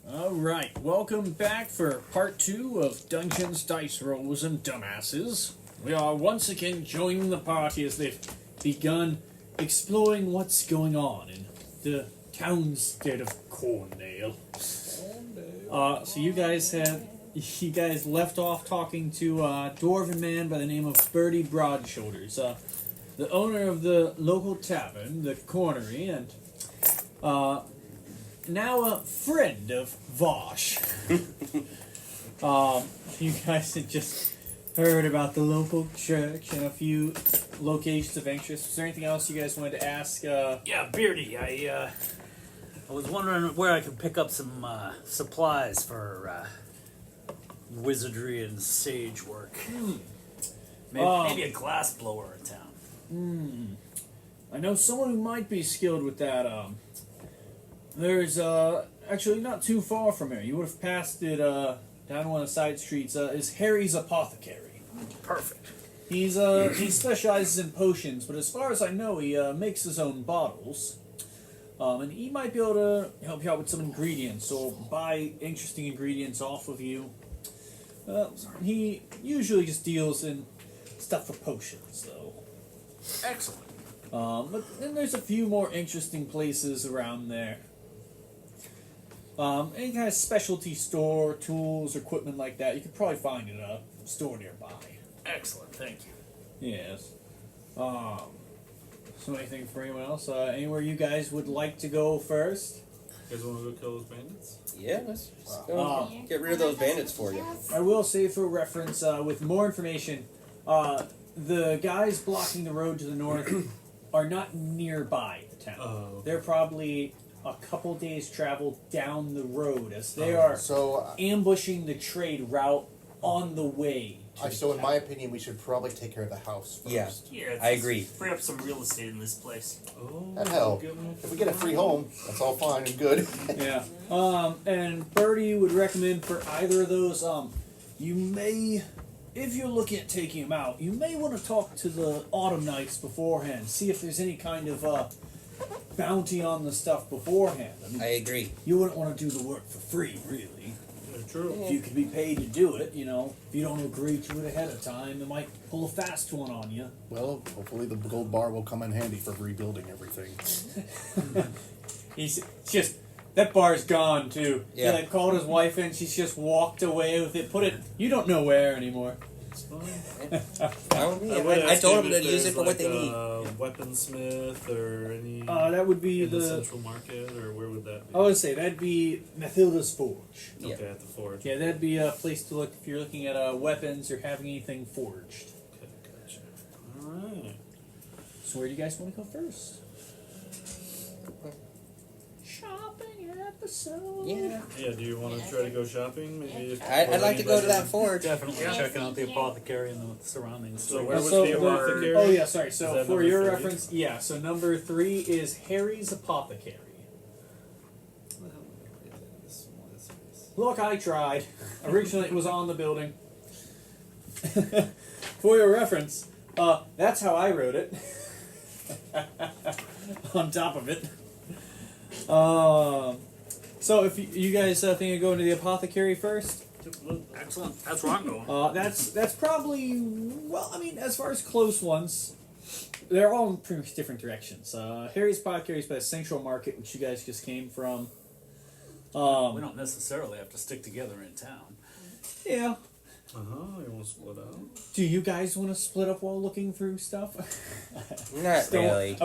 Alright, welcome back for part 2 of Dungeons, Dice Rolls, and Dumbasses. We are once again joining the party as they've begun exploring what's going on in the townstead of Corndale. So you guys left off talking to a dwarven man by the name of Bertie Broadshoulders, the owner of the local tavern, the Cornery, and now a friend of Vosh. You guys had just heard about the local church and a few locations of interest. Was there anything else you guys wanted to ask? Yeah, Beardy, I was wondering where I could pick up some supplies for wizardry and sage work. Maybe a glass blower in town. I know someone who might be skilled with that. There's actually not too far from here. You would have passed it down one of the side streets. Is Harry's Apothecary. Perfect. He specializes in potions, but as far as I know, he makes his own bottles. And he might be able to help you out with some ingredients, or buy interesting ingredients off of you. He usually just deals in stuff for potions, though. Excellent. But then there's a few more interesting places around there. Any kind of specialty store, tools, or equipment like that, you could probably find in a store nearby. Excellent, thank you. Yes. So anything for anyone else? Anywhere you guys would like to go first? You guys want to go kill those bandits? Yeah, let's go get rid of those bandits for you. I will say for reference, with more information, the guys blocking the road to the north are not nearby the town. Oh. They're probably a couple days' travel down the road, as they are ambushing the trade route on the way. So in my opinion, we should probably take care of the house first. Yeah, I agree. Free up some real estate in this place. Oh, And hell, if we get a free home, that's all fine and good. Yeah. And Bertie would recommend for either of those, you may, if you're looking at taking them out, you may want to talk to the Autumn Knights beforehand. See if there's any kind of bounty on the stuff beforehand. I mean, I agree. you wouldn't want to do the work for free, really. true. If you could be paid to do it, you know, if you don't agree to it ahead of time, it might pull a fast one on you. Well, hopefully the gold bar will come in handy for rebuilding everything. He's just, that bar's gone too. Yeah. He called his wife in, she's just walked away with it, put it, you don't know where anymore. I told them to use it for what they need. Weaponsmith or any. That would be in the Central Market, or where would that be? I would say that'd be Mathilda's Forge. Yeah. Okay, at the forge. Yeah, that'd be a place to look if you're looking at weapons or having anything forged. Okay, gotcha. All right. So where do you guys want to go first? Shopping episode. Yeah. Yeah. Do you want to try to go shopping? Maybe. I'd like to go to that forge. Definitely checking out the apothecary and the surroundings. So where was So the apothecary? Oh yeah, sorry. Is So that for number your 3? reference, yeah. So number 3 is Harry's Apothecary. Look, I tried. Originally, it was on the building. For your reference, that's how I wrote it. On top of it. So if you guys think of going to the apothecary first, Excellent, that's where I'm going. that's probably, well, I mean, as far as close ones, they're all in pretty much different directions. Harry's Apothecary is by the Central Market, which you guys just came from. We don't necessarily have to stick together in town. Yeah. You want to split out? Do you guys want to split up while looking through stuff? Not really. I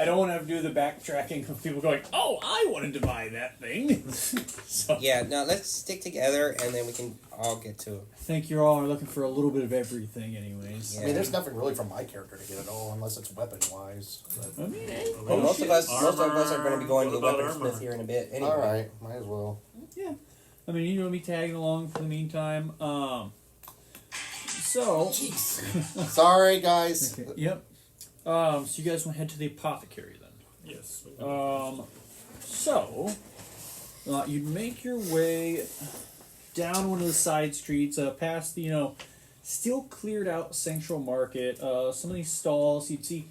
don't want to have to do the backtracking of people going, oh, I wanted to buy that thing. So, Yeah, no, let's stick together and then we can all get to it. I think you all are looking for a little bit of everything anyways. Yeah. I mean, there's nothing really from my character to get at all, unless it's weapon-wise. But... I mean, hey, Well, most of us are going to be going to the What about weaponsmith armor? here in a bit. Anyway. All right, might as well. yeah. I mean, you're going to be tagging along for the meantime. So... Sorry, guys. Okay, yep. So you guys want to head to the apothecary then? Yes. So, you'd make your way down one of the side streets, past the, still cleared out Central Market. Some of these stalls you'd see,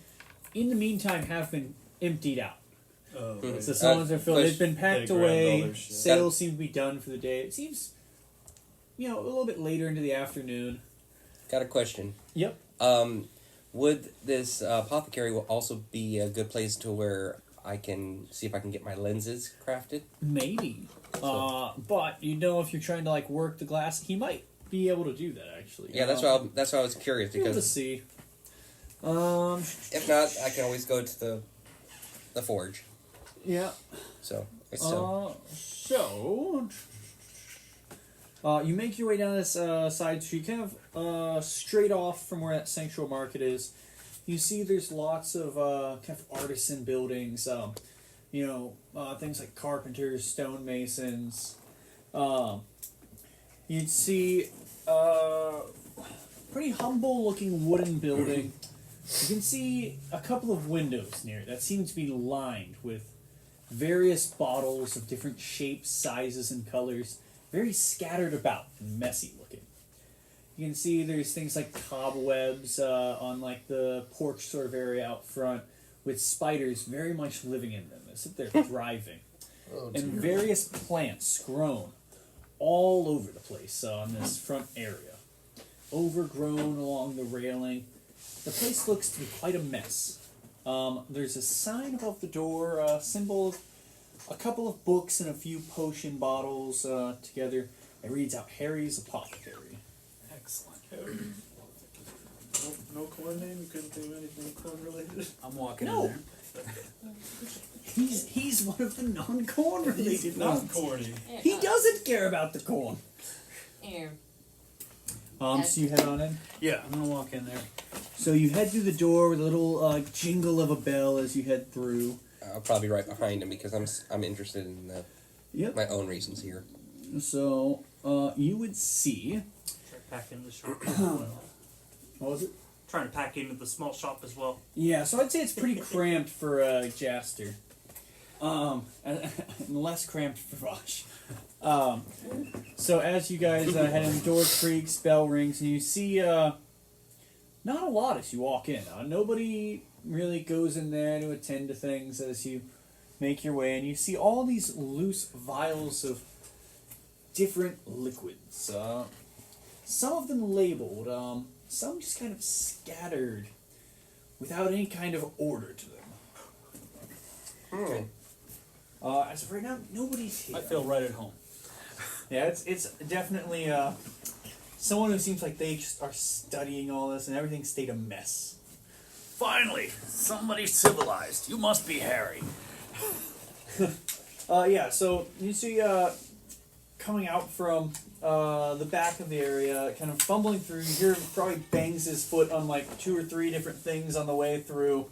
in the meantime, have been emptied out. Oh, Hmm. right. So some ones are filled. push- They've been packed They grabbed all away. their shit. Sales seem to be done for the day. It seems, a little bit later into the afternoon. Got a question. Yep. Would this apothecary will also be a good place to where I can see if I can get my lenses crafted? Maybe. But if you're trying to like work the glass, he might be able to do that actually. Yeah, that's why I was curious Be able to because see. if not, I can always go to the forge. Yeah. So it's still You make your way down this side street, kind of straight off from where that Central Market is. You see there's lots of kind of artisan buildings, things like carpenters, stonemasons. You'd see pretty humble-looking wooden building. You can see a couple of windows near it that seem to be lined with various bottles of different shapes, sizes, and colors, very scattered about and messy looking. You can see there's things like cobwebs on like the porch sort of area out front, with spiders very much living in them as if they're thriving, and various plants grown all over the place on this front area, overgrown along the railing. The place looks to be quite a mess. There's a sign above the door, a symbol of a couple of books and a few potion bottles together. It reads out Harry's Apothecary. Excellent. No corn name? You couldn't think of anything corn related? I'm walking No. in there. He's one of the non-corn related Not ones. corny. He doesn't care about the corn. Here. So you head on in. Yeah, I'm gonna walk in there. So you head through the door with a little jingle of a bell as you head through. I'll probably be right behind him because I'm interested in Yep. my own reasons here. So you would see. Try to pack into the shop as well. What was it? Trying to pack into the small shop as well. Yeah, so I'd say it's pretty cramped for Jaster. And less cramped for Vosh. So as you guys head in, the door creaks, bell rings, and you see not a lot as you walk in. Nobody really goes in there to attend to things as you make your way, and you see all these loose vials of different liquids. Some of them labeled, some just kind of scattered without any kind of order to them. As of right now, nobody's here. I feel right at home. Yeah, it's definitely someone who seems like they just are studying all this and everything stayed a mess. Finally, somebody civilized. You must be Harry. Yeah, so you see coming out from the back of the area, kind of fumbling through, you hear him probably bangs his foot on like 2 or 3 different things on the way through.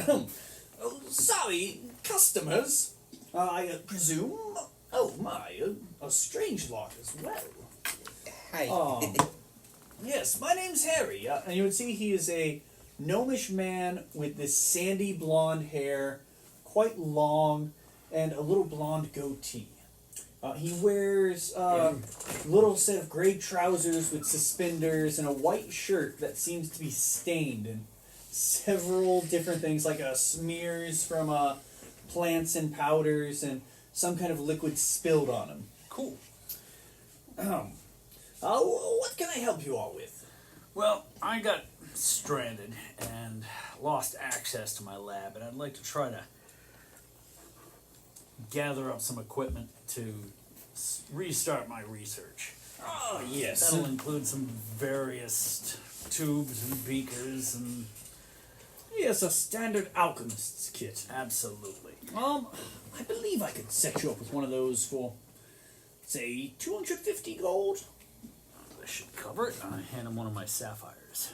Oh, sorry, customers, I presume. Oh my, a strange lot as well. Hi. Yes, my name's Harry, and you would see he is a gnomish man with this sandy blonde hair, quite long, and a little blonde goatee. He wears a little set of gray trousers with suspenders and a white shirt that seems to be stained and several different things like smears from plants and powders and some kind of liquid spilled on him. Cool. What can I help you all with? Well, I got stranded and lost access to my lab, and I'd like to try to gather up some equipment to restart my research. Oh, yes. That'll include some various tubes and beakers and... Yes, a standard alchemist's kit. Absolutely. I believe I could set you up with one of those for, say, 250 gold. This should cover it. I hand him one of my sapphires.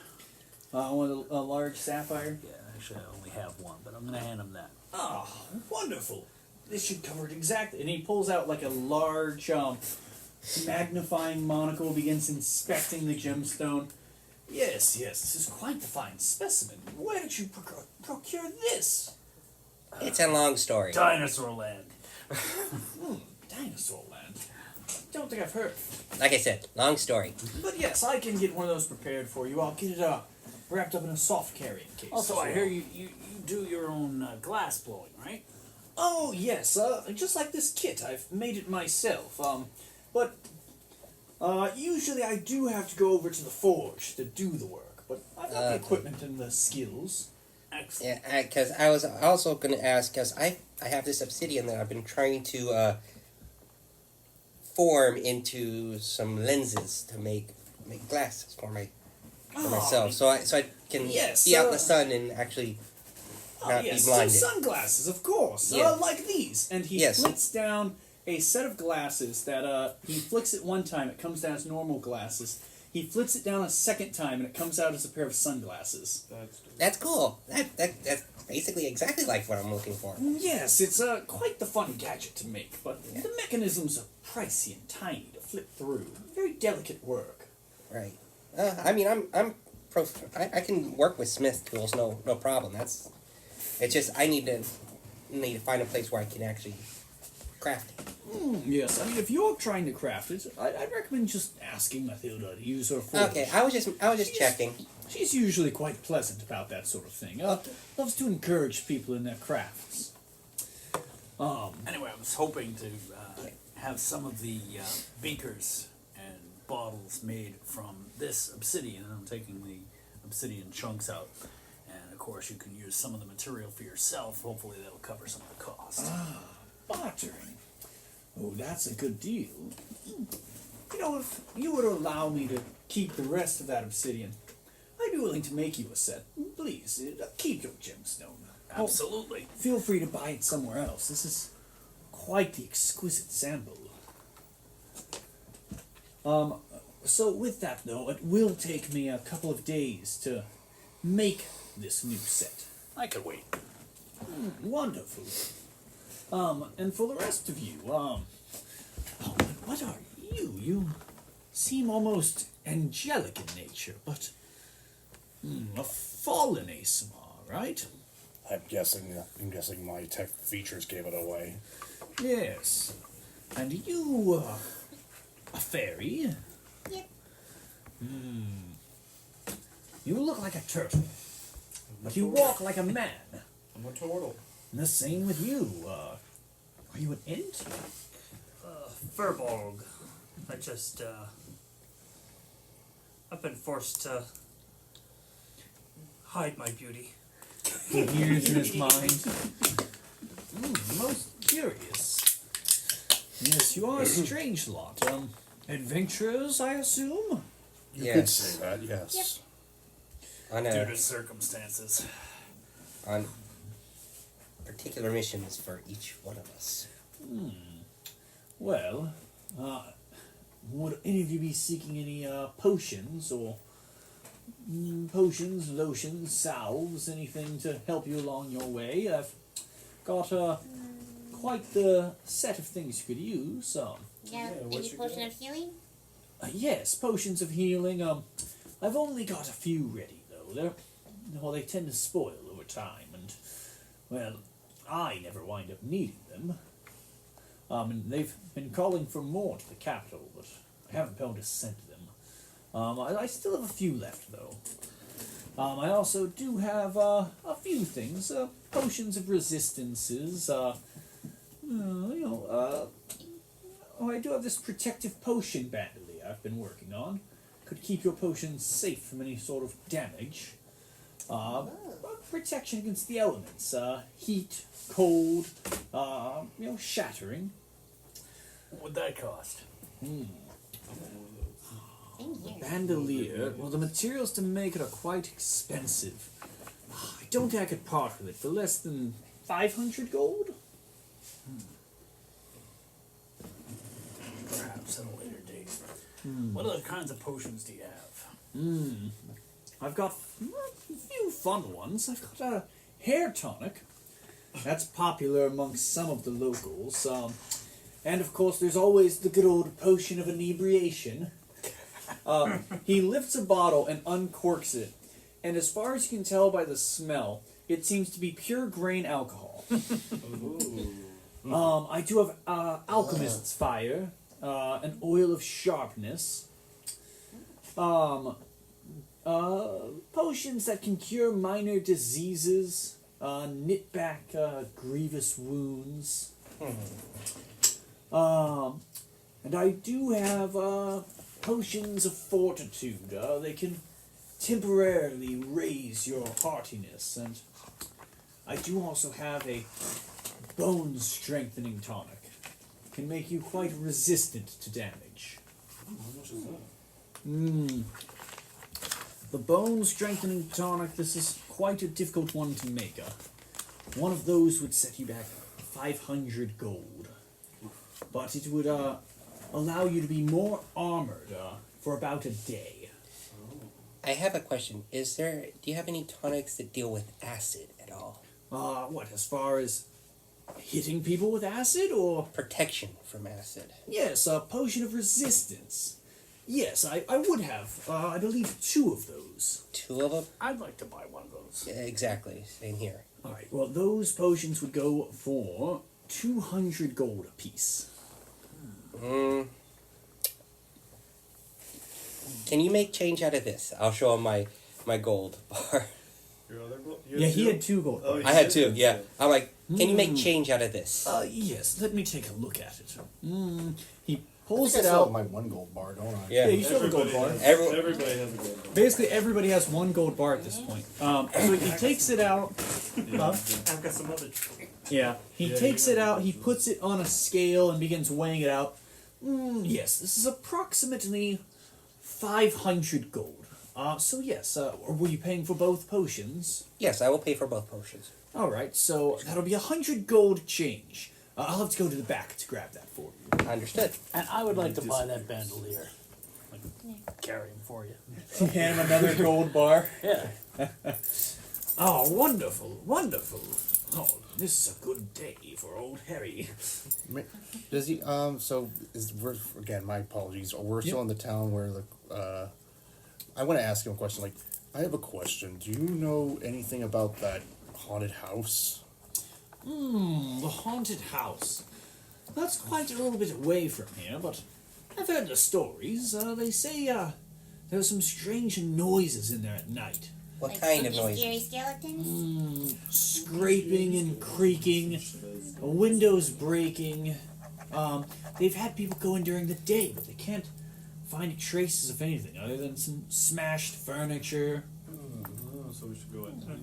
One of a large sapphire. Yeah, actually I only have one, but I'm going to hand him that. Ah, wonderful. This should cover it exactly. And he pulls out like a large magnifying monocle, begins inspecting the gemstone. Yes, this is quite the fine specimen. Where did you procure this? It's a long story. Dinosaur Land. Dinosaur land. Don't think I've heard. Like I said, long story. But yes, I can get one of those prepared for you. I'll get it wrapped up in a soft carrying case. Also, as I well. hear you do your own glass blowing, right? Oh, yes, just like this kit. I've made it myself. But usually I do have to go over to the forge to do the work. But I've got the equipment and the skills. Excellent. Yeah, because I was also going to ask, because I have this obsidian that I've been trying to form into some lenses to make glasses for myself, so I can Yes, be out in the sun and actually not yes, be blinded. sunglasses, of course. Yeah. Like these. And he Yes. flicks down a set of glasses that he flicks it one time, it comes down as normal glasses. He flips it down a second time, and it comes out as a pair of sunglasses. That's cool. That's basically exactly like what I'm looking for. Yes, it's quite the fun gadget to make, but the mechanisms are pricey and tiny to flip through. Very delicate work. Right. I mean, I can work with smith tools, no problem. It's just I need to find a place where I can actually craft it. Yes, I mean, if you're trying to craft it, I'd recommend just asking Mathilda to use her forge. Okay, I was just checking. She's usually quite pleasant about that sort of thing. Loves to encourage people in their crafts. Anyway, I was hoping to have some of the beakers and bottles made from this obsidian. I'm taking the obsidian chunks out. And of course, you can use some of the material for yourself. Hopefully, that'll cover some of the cost. Bartering. Oh, that's a good deal. You know, if you were to allow me to keep the rest of that obsidian, I'd be willing to make you a set. Please, keep your gemstone. Absolutely. Feel free to buy it somewhere else. This is quite the exquisite sample. So with that, though, it will take me a couple of days to make this new set. I could wait. Wonderful. And for the rest of you, what are you? You seem almost angelic in nature, but a fallen ASMR, right? I'm guessing my tech features gave it away. Yes. And you, a fairy? Yep. You look like a turtle, but you walk like a man. I'm a turtle. And the same with you. Are you an ent? Furbolg. I've been forced to hide my beauty. He hears in his mind. Most curious. Yes, you are a strange lot. Adventurers, I assume? You Yes. could say that, yes. On Due to circumstances. on particular missions for each one of us. Well, would any of you be seeking any potions or potions, lotions, salves, anything to help you along your way? I've got quite the set of things you could use. Yeah, what any you potion got? of healing? Yes, potions of healing. I've only got a few ready though. They tend to spoil over time, and well, I never wind up needing them. And they've been calling for more to the capital, but I haven't been able to send them. I still have a few left though. I also do have a few things, potions of resistances. I do have this protective potion bandolier I've been working on. Could keep your potions safe from any sort of damage. Protection against the elements, heat, cold, shattering. What would that cost? Bandolier, well, the materials to make it are quite expensive. I don't think I could part with it for less than 500 gold. Perhaps at a later date. What other kinds of potions do you have? I've got a few fun ones. I've got a hair tonic. That's popular amongst some of the locals. And of course, there's always the good old potion of inebriation. He lifts a bottle and uncorks it. And as far as you can tell by the smell, it seems to be pure grain alcohol. I do have alchemist's fire, an oil of sharpness, potions that can cure minor diseases, knit back grievous wounds. And I do have potions of fortitude. They can temporarily raise your heartiness, and I do also have a bone strengthening tonic. Can make you quite resistant to damage. How much is that? The bone strengthening tonic, this is quite a difficult one to make. One of those would set you back 500 gold. But it would allow you to be more armored for about a day. I have a question. Do you have any tonics that deal with acid at all? What, as far as hitting people with acid, or? Protection from acid. Yes, a potion of resistance. Yes, I would have, I believe, 2 of those. 2 of them? I'd like to buy one of those. Yeah, exactly. Same here. Alright, well, those potions would go for 200 gold apiece. Can you make change out of this? I'll show him my gold bar. Your other gold? Yeah, he had 2 gold. Oh, bars. you I had did? 2, yeah. I'm like, can you make change out of this? Yes, let me take a look at it. He I pulls think I it still have out. my 1 gold bar, don't I? Yeah. Yeah, you still have a gold bar. Everybody has a gold bar. Basically, everybody has 1 gold bar at this point. So he takes it out. I've got some other. Yeah, he Yeah, takes you it got out, he puts it on a scale and begins weighing it out. Yes, this is approximately 500 gold. So yes, were you paying for both potions? Yes, I will pay for both potions. Alright, so that'll be 100 gold change. I'll have to go to the back to grab that for you. Understood. And I would like to buy that bandolier. Like, carry him for you. Hand him another gold bar. Yeah. Oh, wonderful, wonderful. Oh, this is a good day for old Harry. Does he? We're again. My apologies. We're still in the town where the. I want to ask him a question. Like, I have a question. Do you know anything about that haunted house? The haunted house. That's quite a little bit away from here, but I've heard the stories. They say there are some strange noises in there at night. What kind of spooky, noise? scary skeletons? Scraping and creaking, windows breaking. They've had people go in during the day, but they can't find any traces of anything other than some smashed furniture. Oh, so we should go at night.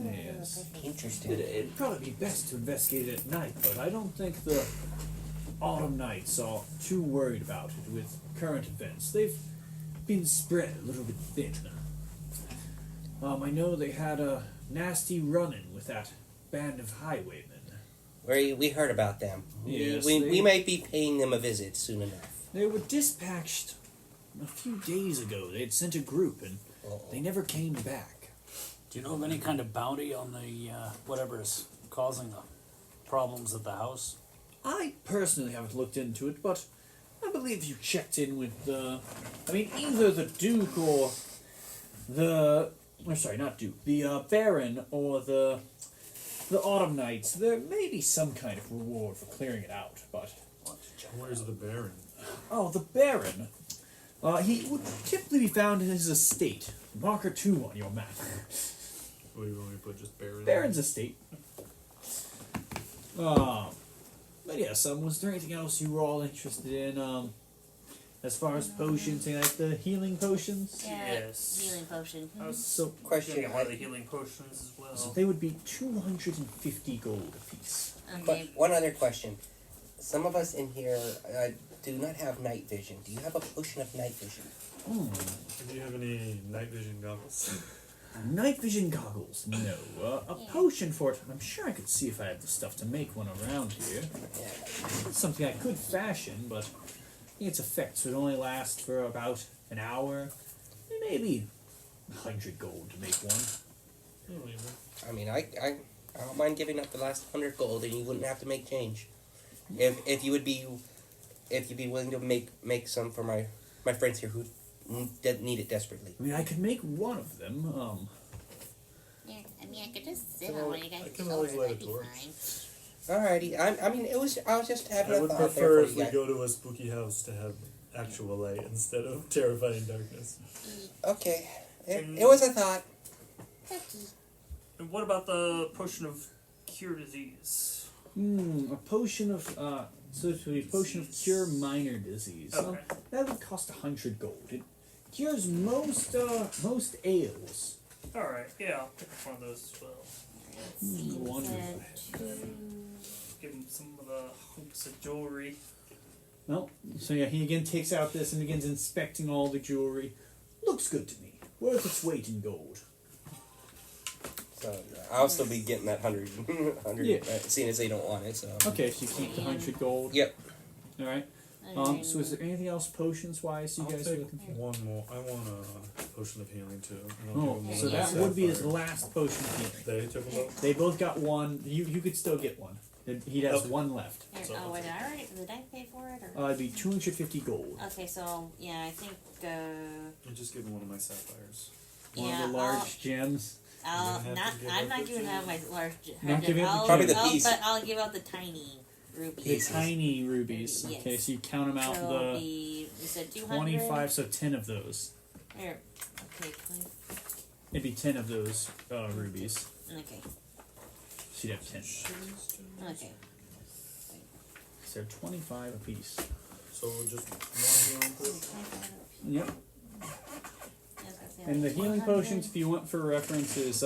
Yes. Interesting. It'd probably be best to investigate it at night, but I don't think the Autumn Knights are too worried about it with current events. They've been spread a little bit thin. I know they had a nasty run-in with that band of highwaymen. We heard about them. Yes, we might be paying them a visit soon enough. They were dispatched a few days ago. They'd sent a group, and they never came back. Do you know of any kind of bounty on the whatever is causing the problems at the house? I personally haven't looked into it, but I believe you checked in with either the Duke or the... sorry, not Duke. The Baron or the Autumn Knights. There may be some kind of reward for clearing it out, but... Where's the Baron? Oh, the Baron. He would typically be found in his estate. Marker 2 on your map. What do you want me to put? Just Baron? Baron's estate. But yes, was there anything else you were all interested in? As far as potions, like the healing potions? Yes. Healing potion. I was So Question, getting one of the healing potions as well. they would be 250 gold apiece. But Okay. one other question. Some of us in here do not have night vision. Do you have a potion of night vision? Do you have any night vision goggles? Night vision goggles, no. A potion for it, I'm sure I could see if I had the stuff to make one around here. Yeah. It's something I could fashion, but I think its effects would only last for about an hour. Maybe 100 gold to make one. Oh, even. I mean, I don't mind giving up the last 100 gold, and you wouldn't have to make change. If you'd be willing to make some for my friends here who need it desperately. I mean, I could make one of them. Yeah, I mean, I could just sit Can on I- one of you I guys' can always shoulders. light That'd a be torch. fine. Alrighty. I was just having I a would thought prefer there if for we you. go to a spooky house to have actual light instead of terrifying darkness. Okay. It was a thought. Cookie. And what about the potion of cure disease? A potion of so it would be a potion of cure minor disease. Okay. That would cost 100 gold. It cures most ails. Alright, yeah, I'll pick up one of those as well. Let's see. It Wonderful. said 2. Give him some of the hoops of jewelry. No. So yeah, he again takes out this and begins inspecting all the jewelry. Looks good to me. Worth its weight in gold. So I'll still be getting that 100, Yeah. seeing as they don't want it. So Okay, so you keep the 100 gold. Yep. All right. So is there anything else potions wise you I'll guys are take looking for? one more. I want a potion of healing too. And I'll Oh, give him so one that more would be his sapphire. last potion of healing. They took them both? They both got one. You could still get one. He has Okay. one left. Here, So- oh, wait, did I pay for it? Or? It'd be 250 gold. Okay, so, yeah, I think, You just give him one of my sapphires. One yeah, of the large gems. I'll, You don't have not, to give I'm up not the giving out my gems. large Not giving up the I'll, Probably the I'll, piece. But I'll give out the tiny rubies. The tiny rubies. Yes. Okay, so you count them out. So it'll The be, you said 200? 25, so 10 of those. Here, okay, It'd be 10 of those rubies. okay, So you'd have 10. okay. So 25 apiece. So just one healing potion. Yep. And the healing potions, if you want for reference, is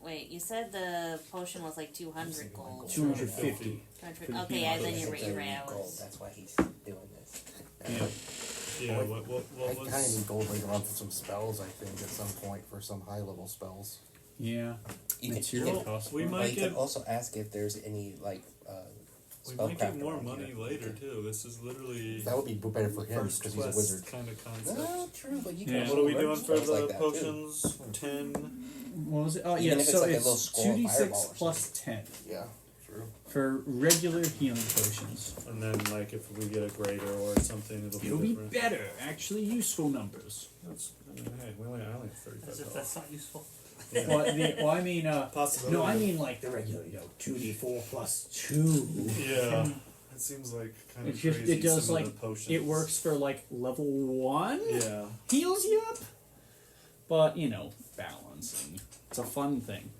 Wait, you said the potion was like 200 gold. 250. 200, okay, yeah, then you're right, you're right. I Gold. was, That's why he's doing this. Yeah. Yeah, what I kind of was... need gold later on for some spells, I think, at some point, for some high-level spells. Yeah. You Material can, cost. we for it. might well, you can get- also ask if there's any like We might get spellcraft more around money here. later too. This is literally That would be better for him, first because he's a quest wizard. kind of concept. Well, true, but you Yeah. can. What are we also doing learn for spells the like that, too. potions? 10. What was it? Oh, Even yeah, if it's so like a it's little scroll of fireball 2d6 or plus 10 Yeah, true. for regular healing potions. And then like if we get a greater or something, it'll It'll be be different. better, actually useful numbers. That's, hey, I only have 35 As if dollars. that's not useful. Yeah. Well, I mean, Possibility. no, I mean like the regular, 2d4 plus 2. Yeah. It seems like kind of It just crazy. it does some of like the potions. it works for like level 1. Yeah. Heals you up, but balancing. It's a fun thing.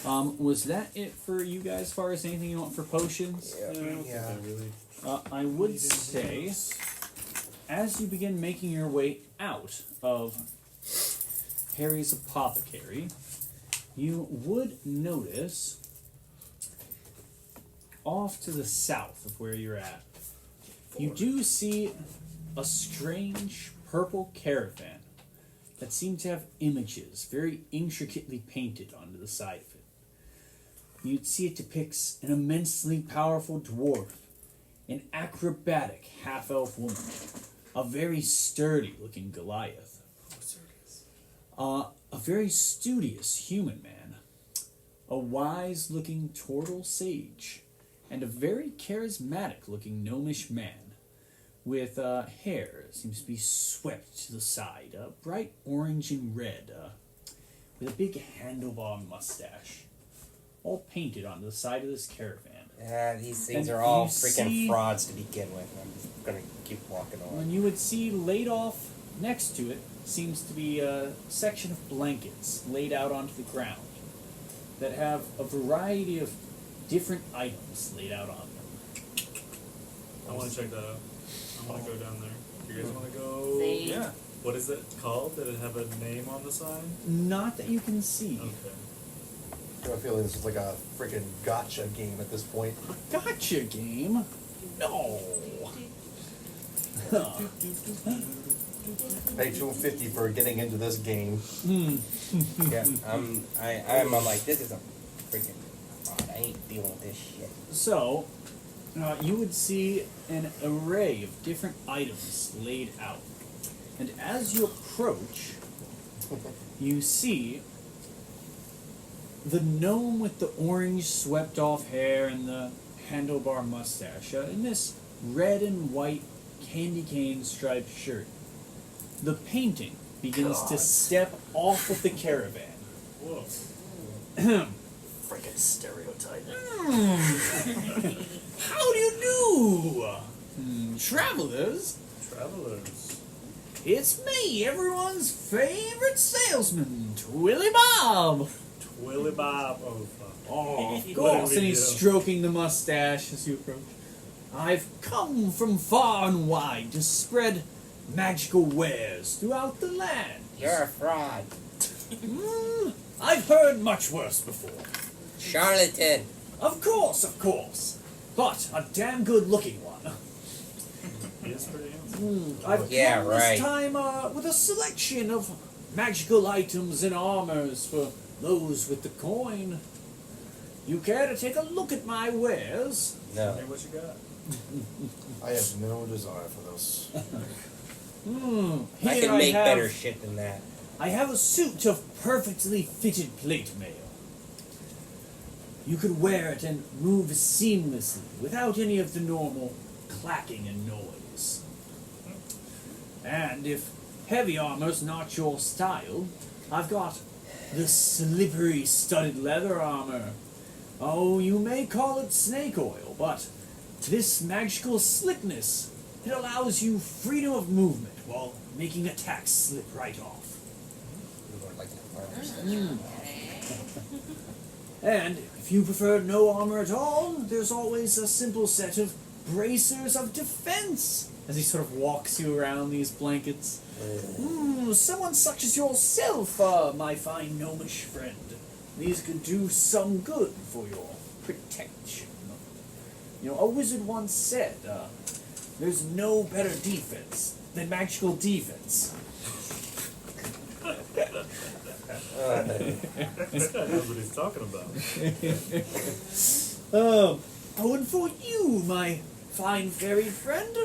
Was that it for you guys? As far as anything you want for potions? I don't Yeah. think I really. I would say, as you begin making your way out of Harry's apothecary, you would notice off to the south of where you're at, you do see a strange purple caravan that seems to have images very intricately painted onto the side of it. You'd see it depicts an immensely powerful dwarf, an acrobatic half-elf woman, a very sturdy-looking Goliath, a very studious human man, a wise-looking turtle sage, and a very charismatic-looking gnomish man with hair that seems to be swept to the side, bright orange and red, with a big handlebar mustache, all painted onto the side of this caravan. Yeah, these things And are all you freaking see- frauds to begin with. And I'm just gonna keep walking on. And you would see laid off next to it seems to be a section of blankets laid out onto the ground that have a variety of different items laid out on them. I want to check that out. I want to go down there. You guys want to go? See? Yeah. What is it called? Did it have a name on the sign? Not that you can see. Okay. I have a feeling this is like a freaking gotcha game at this point. Gotcha game? No. Huh. Pay $250 for getting into this game. Yeah, I'm like, this is a freaking fraud. I ain't dealing with this shit. So, you would see an array of different items laid out. And as you approach, you see the gnome with the orange swept off hair and the handlebar mustache in this red and white candy cane striped shirt. The painting begins to step off of the caravan. Whoa. Freaking stereotype. How do you do? Travelers? Travelers. it's me, everyone's favorite salesman, Twilly Bob. Willy Bob. Oh, fuck. Oh, of What course, did and we he's do? stroking the mustache as you approach. I've come from far and wide to spread magical wares throughout the land. You're a fraud. I've heard much worse before. Charlatan. Of course, but a damn good-looking one. He is pretty handsome. I've Yeah, come right. this time with a selection of magical items and armors for those with the coin. You care to take a look at my wares? No. Hey, what you got? I have no desire for this. I Here can make have- better shit than that. I have a suit of perfectly fitted plate mail. You could wear it and move seamlessly without any of the normal clacking and noise. And if heavy armor's not your style, I've got the slippery studded leather armor. Oh, you may call it snake oil, but this magical slickness, it allows you freedom of movement while making attacks slip right off. And if you prefer no armor at all, there's always a simple set of bracers of defense. As he sort of walks you around these blankets. Someone such as yourself, my fine gnomish friend. These could do some good for your protection. You know, a wizard once said, there's no better defense than magical defense. This guy knows what he's talking about. And for you, my fine fairy friend,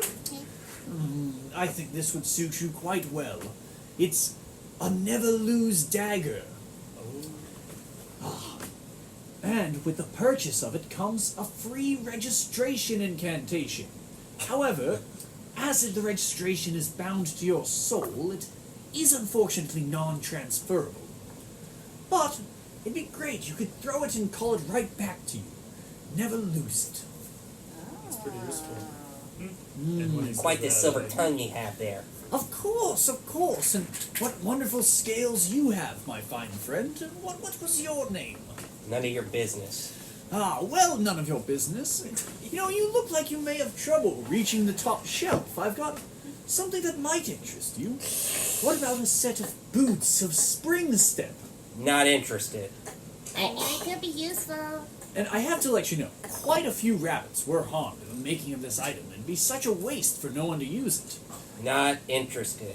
I think this would suit you quite well. It's a never-lose dagger. And with the purchase of it comes a free registration incantation. However, as the registration is bound to your soul, it is unfortunately non-transferable. But it'd be great. You could throw it and call it right back to you. Never lose it. It's pretty useful. And when he Quite said the that, silver I- tongue you have there. Of course. And what wonderful scales you have, my fine friend. What was your name? None of your business. Well, none of your business. You know, you look like you may have trouble reaching the top shelf. I've got something that might interest you. What about a set of boots of spring step? Not interested. I knew it could be useful. And I have to let you know, quite a few rabbits were harmed in the making of this item. It'd be such a waste for no one to use it. Not interested.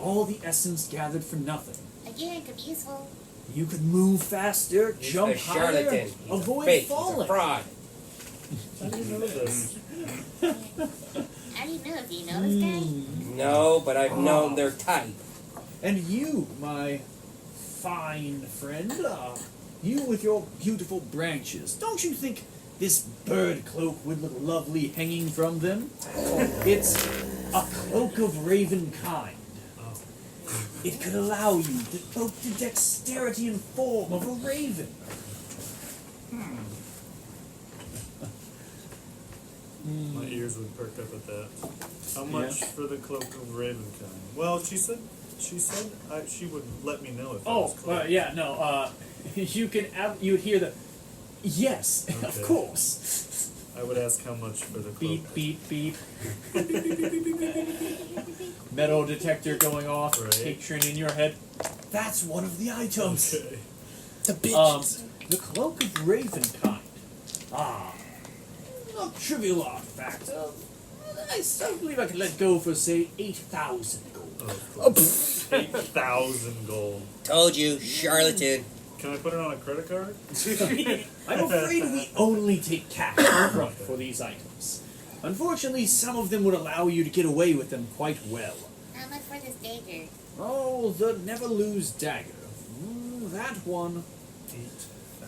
All the essence gathered for nothing. Again, it could be useful. You could move faster, He's jump a charlatan. higher, He's avoid a fake. falling. He's a fraud. How do you know this? How do you know? Do you know this guy? No, but I've known their type. And you, my fine friend, you with your beautiful branches, don't you think this bird cloak would look lovely hanging from them? It's a cloak of raven kind. It could allow you to cloak the dexterity and form of a raven. My ears would perk up at that. How much for the cloak of Ravenkind? Well, she said she would let me know if it was cloak. yeah, no, you can, you would hear the, yes, of Okay. course. I would ask how much for the cloak. Beep, beep, beep. Metal detector going off, Right. picturing in your head. That's one of the items. Okay. The bitches. The cloak of Ravenkind. A trivial artifact. I still believe I could let go for, say, 8,000 gold. Oh, 8,000 gold. Told you, charlatan. Can I put it on a credit card? I'm afraid we only take cash up front for these items. Unfortunately, some of them would allow you to get away with them quite well. How much for this dagger? Oh, the Never Lose Dagger. That one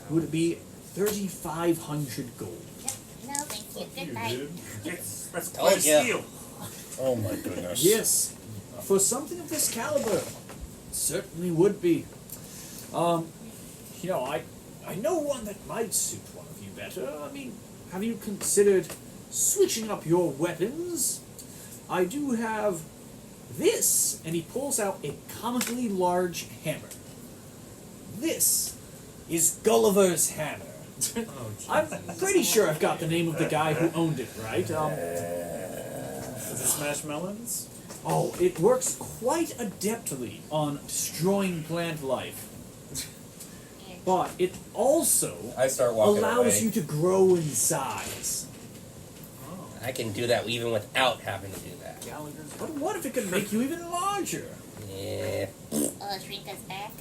would be 3,500 gold. Yep. No, thank you. Fuck you, Good night. dude. That's Told quite a ya. steal. Oh my goodness. Yes, for something of this caliber, it certainly would be. You know, I know one that might suit one of you better. I mean, have you considered switching up your weapons? I do have This, and he pulls out a comically large hammer. This is Gulliver's hammer. I'm pretty sure I've got the name of the guy who owned it, right? Does it smash melons? Oh, it works quite adeptly on destroying plant life. But it also I start walking allows away. you to grow in size. I can do that even without having to do that. But what if it could make you even larger? Yeah. Shrink us back.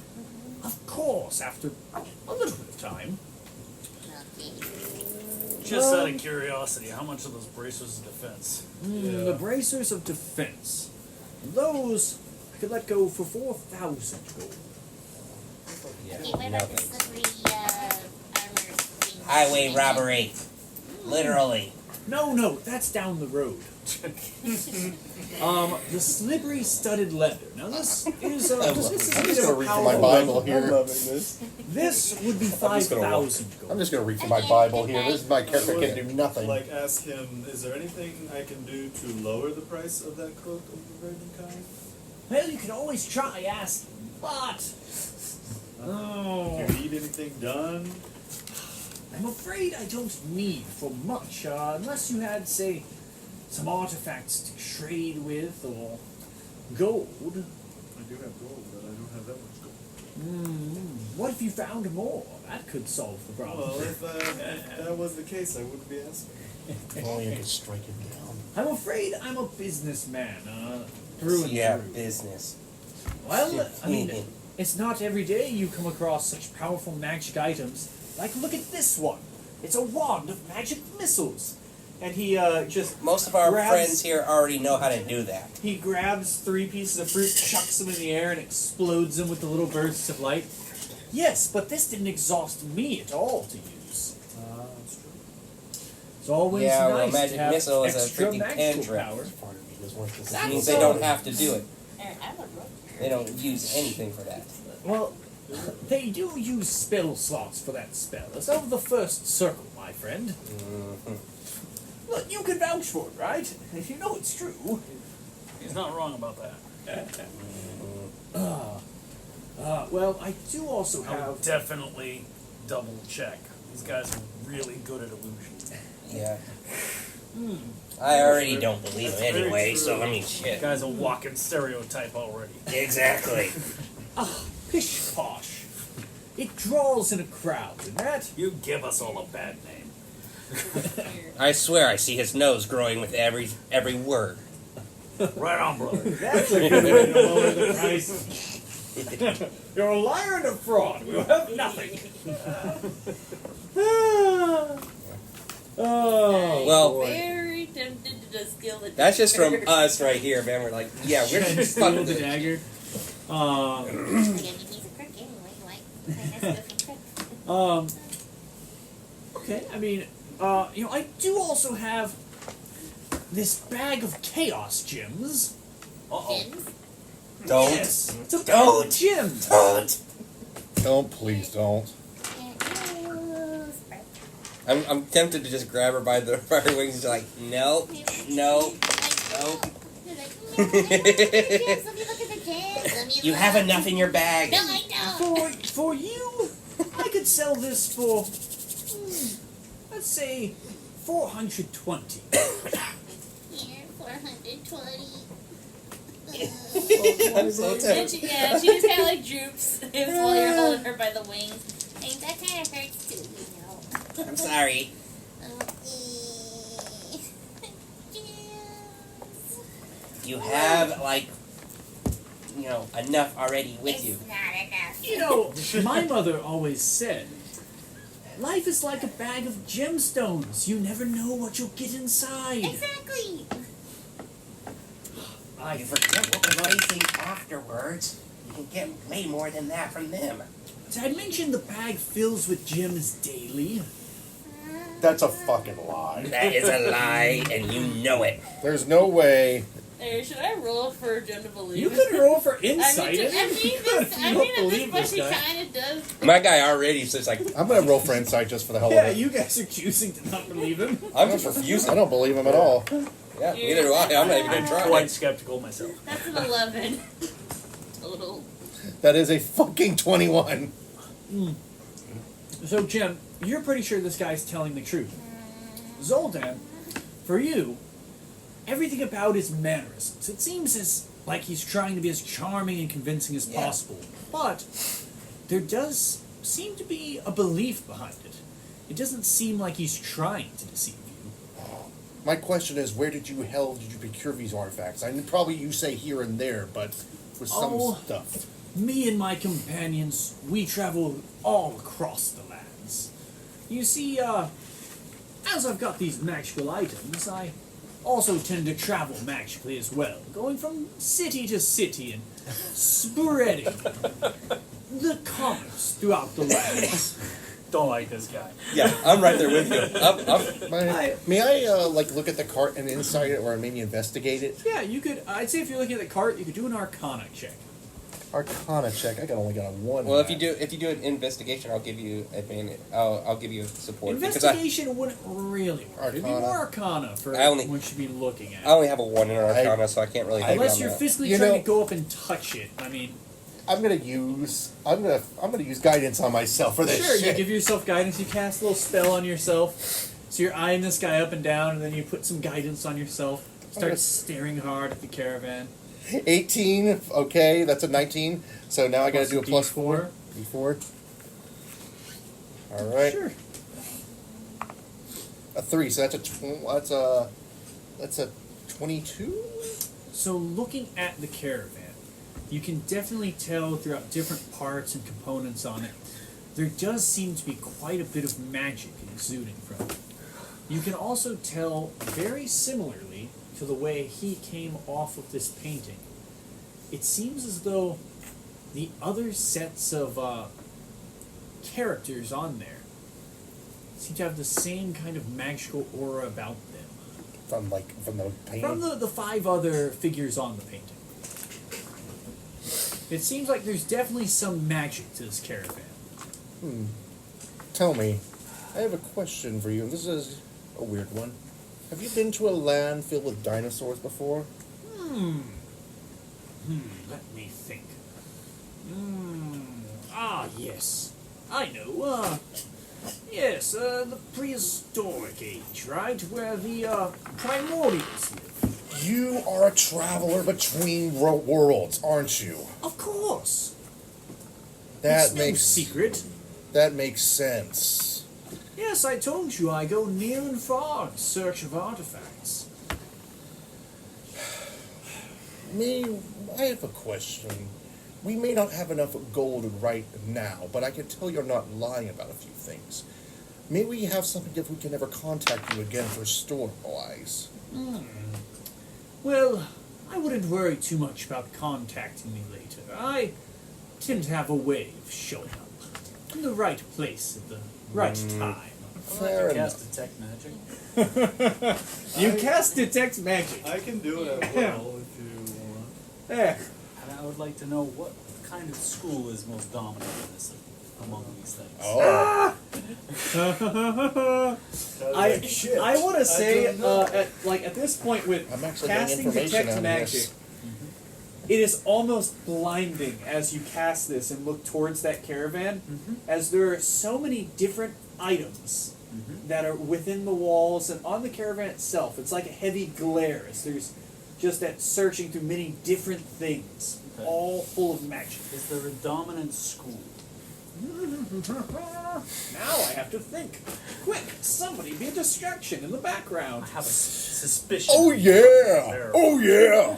Of course, after a little bit of time. Okay. Just out of curiosity, how much are those bracers of defense? The bracers of defense. Those I could let go for 4,000 gold. Yeah. Okay, what about the slippery armor thing? Highway robbery. Literally. No, that's down the road. The slippery studded leather. Now this is I'm this just is gonna a read from my powerful Bible weapon. here. this. This would be just gonna 5,000 I'm gold. just gonna read from my Bible here. This is my character can do nothing. Like, ask him, is there anything I can do to lower the price of that cloak of the Ravenkind? Well, you can always try asking, but Do you need anything done? I'm afraid I don't need for much, unless you had, say, some artifacts to trade with or gold. I do have gold, but I don't have that much gold. What if you found more? That could solve the problem. Well, if that was the case, I wouldn't be asking. If only I could strike him down. I'm afraid I'm a businessman, through and Yeah, through. business. Well, I mean, it's not every day you come across such powerful magic items. Like, look at this one. It's a wand of magic missiles. And he just Most of our grabs- friends here already know how to do that. He grabs 3 pieces of fruit, chucks them in the air, and explodes them with the little bursts of light. Yes, but this didn't exhaust me at all to use. That's true. It's always Yeah, well, nice magic to have missile is a extra freaking magical cantrip. power. Part of me is worth this. It means they don't have to do it. I would roll. They don't use anything for that. Well, they do use spell slots for that spell. It's over the first circle, my friend. Look, you can vouch for it, right? You know it's true. He's not wrong about that. Well, I do also I would have... definitely double check. These guys are really good at illusions. Yeah. I already don't believe him anyway, so I mean, These shit. guys are walking stereotype already. Exactly. Pish posh. It draws in a crowd, and that... You give us all a bad name. I swear I see his nose growing with every word. Right on, brother. That's a good way to lower the price. You're a liar and a fraud. We'll have nothing. Oh, Well, Very tempted to just steal the that's just from dagger. us right here, man. We're like, yeah, we're just steal fucking the dagger. He's a crook anyway. Like, let's go for crook. Okay, I mean, I do also have this bag of chaos gems. Gems? Don't. Yes, it's a bag Don't. of gems. Don't. Don't, please don't. I'm tempted to just grab her by her wings and just like, no, no, no. You have enough in your bag. No, I don't. For you, I could sell this for, let's say, 420. Here, 420. I'm so And tempted. she just kind of like droops while you're holding her by the wings. I mean, that kind of hurts too, you know. I'm sorry. You have like, enough already with you. It's not enough. You know, my mother always said, life is like a bag of gemstones. You never know what you'll get inside. Exactly. You forget what we're facing afterwards. You can get way more than that from them. Did I mention the bag fills with gems daily? That's a fucking lie. That is a lie, and you know it. There's no way. There, should I roll for Jen to believe? You could roll for I insight. mean, if you could, if you at don't this believe point this she guy. kind of does. My guy already is just like, I'm gonna roll for insight just for the hell Yeah, of it. you guys are choosing to not believe him. I'm just refusing. I don't believe him at all. Yeah, neither do I. I'm not even gonna try. Quite skeptical myself. That's an 11. Total. That is a fucking 21. So, Jim, you're pretty sure this guy's telling the truth. Zoltan, for you, everything about his mannerisms, it seems like he's trying to be as charming and convincing as possible. But there does seem to be a belief behind it. It doesn't seem like he's trying to deceive you. My question is, where did you procure these artifacts? I mean, probably you say here and there, but with some stuff. Me and my companions, we travel all across the lands. You see, as I've got these magical items, I also tend to travel magically as well, going from city to city and spreading the commerce throughout the lands. Don't like this guy. Yeah, I'm right there with you. May I look at the cart and inside it, or maybe investigate it? Yeah, you could. I'd say if you're looking at the cart, you could do an Arcana check. Arcana check. I only got a 1. Well, if you do an investigation, I'll give you advantage. I'll give you support. Investigation wouldn't really work. It'd be Arcana. more Arcana for I only- what you should be looking at. I only have a 1 in Arcana, so I can't really. Unless on you're that. physically You trying know- to go up and touch it. I mean, I'm gonna use guidance on myself for this sure, you shit. give yourself guidance. You cast a little spell on yourself. So you're eyeing this guy up and down, and then you put some guidance on yourself. Start staring hard at the caravan. 18. Okay, that's a 19. So now I gotta do a plus D4. 4. All right. Sure. A 3. So that's a 22. So looking at the caravan, you can definitely tell throughout different parts and components on it, there does seem to be quite a bit of magic exuding from it. You can also tell very similarly to the way he came off of this painting. It seems as though the other sets of characters on there seem to have the same kind of magical aura about them. From the painting. From the 5 other figures on the painting. It seems like there's definitely some magic to this caravan. Tell me, I have a question for you, and this is a weird one. Have you been to a land filled with dinosaurs before? Let me think. Yes. I know, yes, the prehistoric age, right? Where the, primordials live. You are a traveler between worlds, aren't you? Of course. That It's no makes secret. That makes sense. Yes, I told you I go near and far in search of artifacts. I have a question. We may not have enough gold right now, but I can tell you're not lying about a few things. May we have something if we can ever contact you again for store-wise? Well, I wouldn't worry too much about contacting me later. I tend to have a way of showing up in the right place at the right time. Fair enough. Cast detect magic. You cast detect magic. I can do it at will if you want. Yeah. And I would like to know what kind of school is most dominant in this, among these things. Oh. I want to say at this point with I'm actually getting casting information detect out of magic, this. it is almost blinding as you cast this and look towards that caravan, as there are so many different items that are within the walls and on the caravan itself. It's like a heavy glare as there's just that searching through many different things, all full of magic. Is there a dominant school? Now I have to think. Quick, somebody be a distraction in the background. I have a suspicion. Oh yeah! Oh yeah!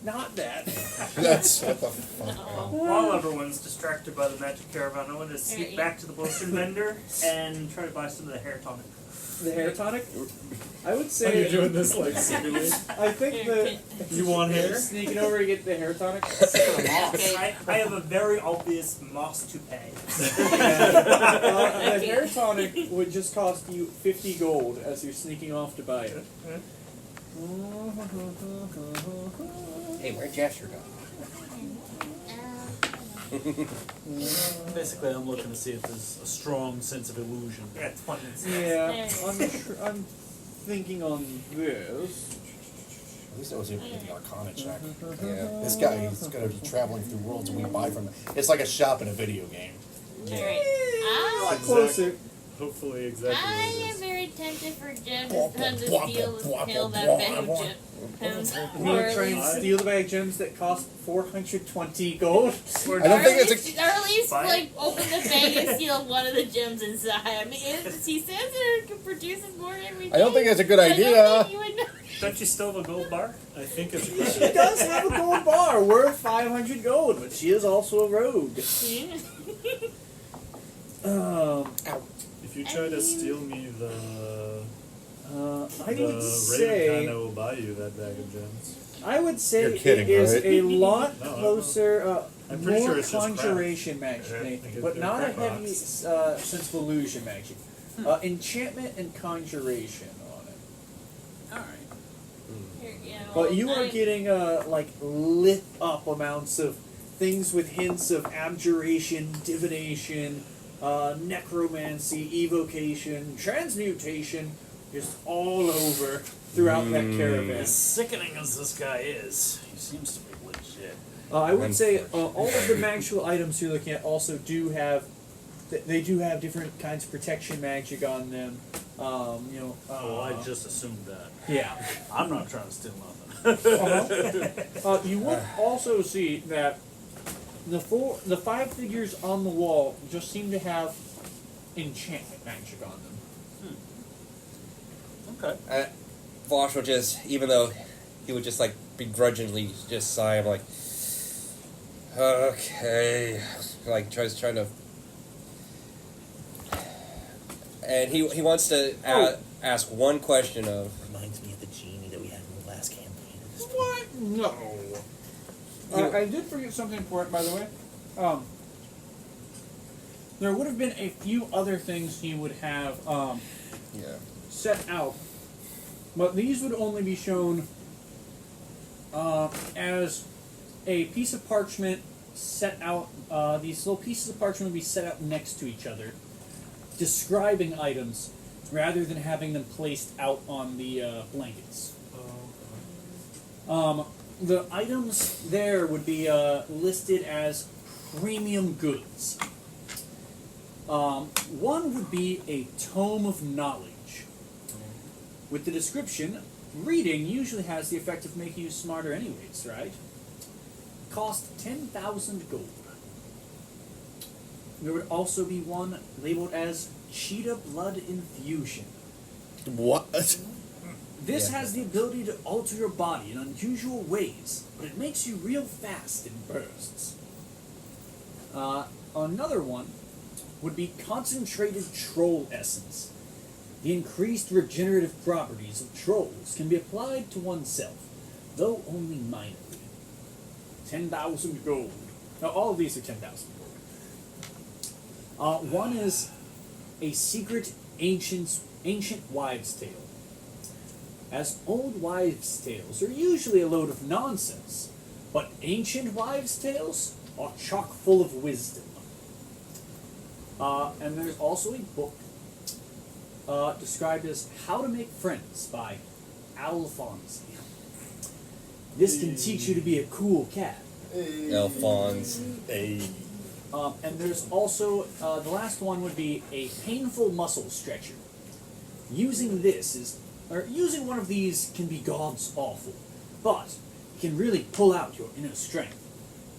Not that. That's what the fuck. While everyone's distracted by the magic caravan, I want to sneak back to the potion vendor and try to buy some of the hair tonic. The hair tonic? I would Are say you doing this like secretly? I think that You want hair? sneaking over to get the hair tonic. I have a very obvious moss toupee. The hair tonic would just cost you 50 gold as you're sneaking off to buy it. Hey, where'd Jasper go? Basically, I'm looking to see if there's a strong sense of illusion. Yeah, 20 minutes. Yeah, thinking on this. At least it was able to get the Arcana check. Yeah. This guy is going to be traveling through worlds and we buy from him. It's like a shop in a video game. Alright. Closer. Hopefully exactly I what it am is. very tempted for Jem to steal that bag of gems. You want to try and steal the bag of gems that cost 420 gold? I don't think it's Or at least, Fine. like, open the bag and steal one of the gems inside. I mean, he says it produces more every day. I don't think it's a good I don't idea. think you would know. Don't you still have a gold bar? I think it's She does have a gold bar worth 500 gold, but she is also a rogue. If you try to steal me the I the would Raven say kinda will buy you that bag of gems. I would say You're kidding, it is right? a lot No, I'm closer, I'm pretty more sure it's just conjuration magic, Yeah, Nathan, like a- but a not a crack heavy box. sense of illusion magic. Enchantment and conjuration on it. Alright. But you are getting like lit up amounts of things with hints of abjuration, divination, necromancy, evocation, transmutation, just all over throughout that caravan. As sickening as this guy is, he seems to be legit. I would say all of the magical items you're looking at also do have, they do have different kinds of protection magic on them. Oh, I just assumed that. Yeah. I'm not trying to steal nothing. You would also see that the five figures on the wall just seem to have enchantment magic on them. Okay. Vosh will just, even though he would just like begrudgingly just sigh, I'm like, okay, like trying to, and he wants to ask one question of. Reminds me of the genie that we had in the last campaign. What? No. I did forget something important, by the way. There would have been a few other things he would have set out, but these would only be shown as a piece of parchment set out. These little pieces of parchment would be set out next to each other, describing items rather than having them placed out on the blankets. The items there would be listed as premium goods. One would be a tome of knowledge. With the description, reading usually has the effect of making you smarter anyways, right? Cost 10,000 gold. There would also be one labeled as cheetah blood infusion. What? This has the ability to alter your body in unusual ways, but it makes you real fast in bursts. Another one would be concentrated troll essence. The increased regenerative properties of trolls can be applied to oneself, though only minorly. 10,000 gold. Now, all of these are 10,000 gold. One is a secret ancient wives' tale. As old wives' tales are usually a load of nonsense, but ancient wives' tales are chock full of wisdom. And there's also a book described as How to Make Friends by Alphonse. This can teach you to be a cool cat. Alphonse. And there's also, the last one would be a painful muscle stretcher. Using one of these can be god's awful, but can really pull out your inner strength.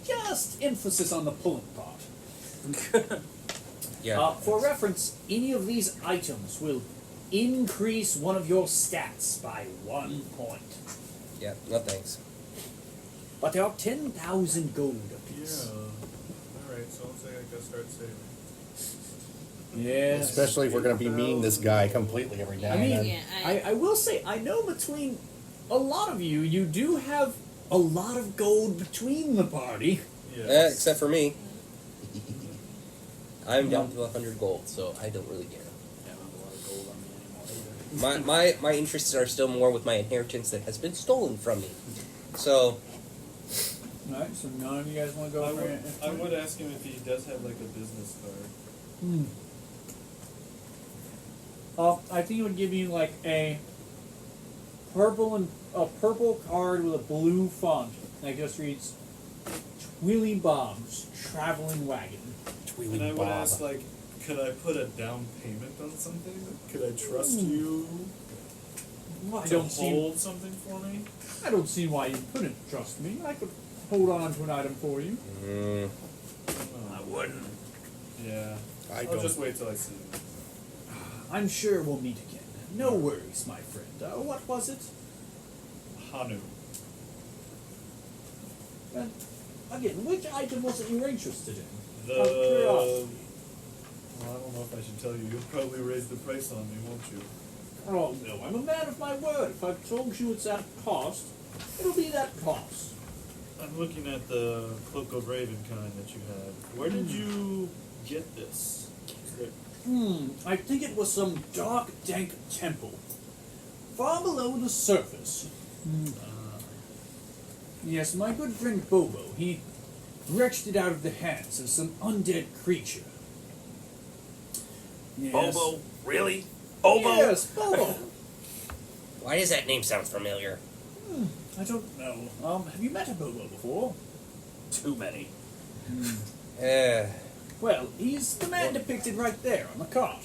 Just emphasis on the pulling part. Yeah. For reference, any of these items will increase one of your stats by 1 point. Yeah. No thanks. But they are 10,000 gold apiece. Alright, so looks like I gotta start saving. Yeah. Especially if we're going to be mean this guy completely every now I and mean, then. Yeah, I will say, I know between a lot of you, you do have a lot of gold between the party. Yeah. Except for me. I'm down to 100 gold, so I don't really care. Yeah, I don't have a lot of gold on me anymore either. My interests are still more with my inheritance that has been stolen from me. So, Alright, so none of you guys want to go for it? I would ask him if he does have like a business card. I think it would give you like a purple card with a blue font that just reads Twilly Bob's Traveling Wagon. And I would ask, like, could I put a down payment on something? Could I trust you I to don't see. hold something for me? I don't see why you couldn't trust me. I could hold on to an item for you. I wouldn't. Yeah. I I'll don't. just wait till I see you. I'm sure we'll meet again. No worries, my friend. What was it? Hanu. And again, which item was it you were interested in? The. Out of curiosity. Well, I don't know if I should tell you. You'll probably raise the price on me, won't you? Oh no, I'm a man of my word. If I've told you it's that cost, it'll be that cost. I'm looking at the Cloak of Ravenkind that you had. Where did you get this? Is there- I think it was some dark, dank temple. Far below the surface. Yes, my good friend Bobo, he wrenched it out of the hands of some undead creature. Yes. Bobo? Really? Bobo? Yes, Bobo. Why does that name sound familiar? I don't know. Have you met a Bobo before? Too many. Well, he's the man depicted right there on the card.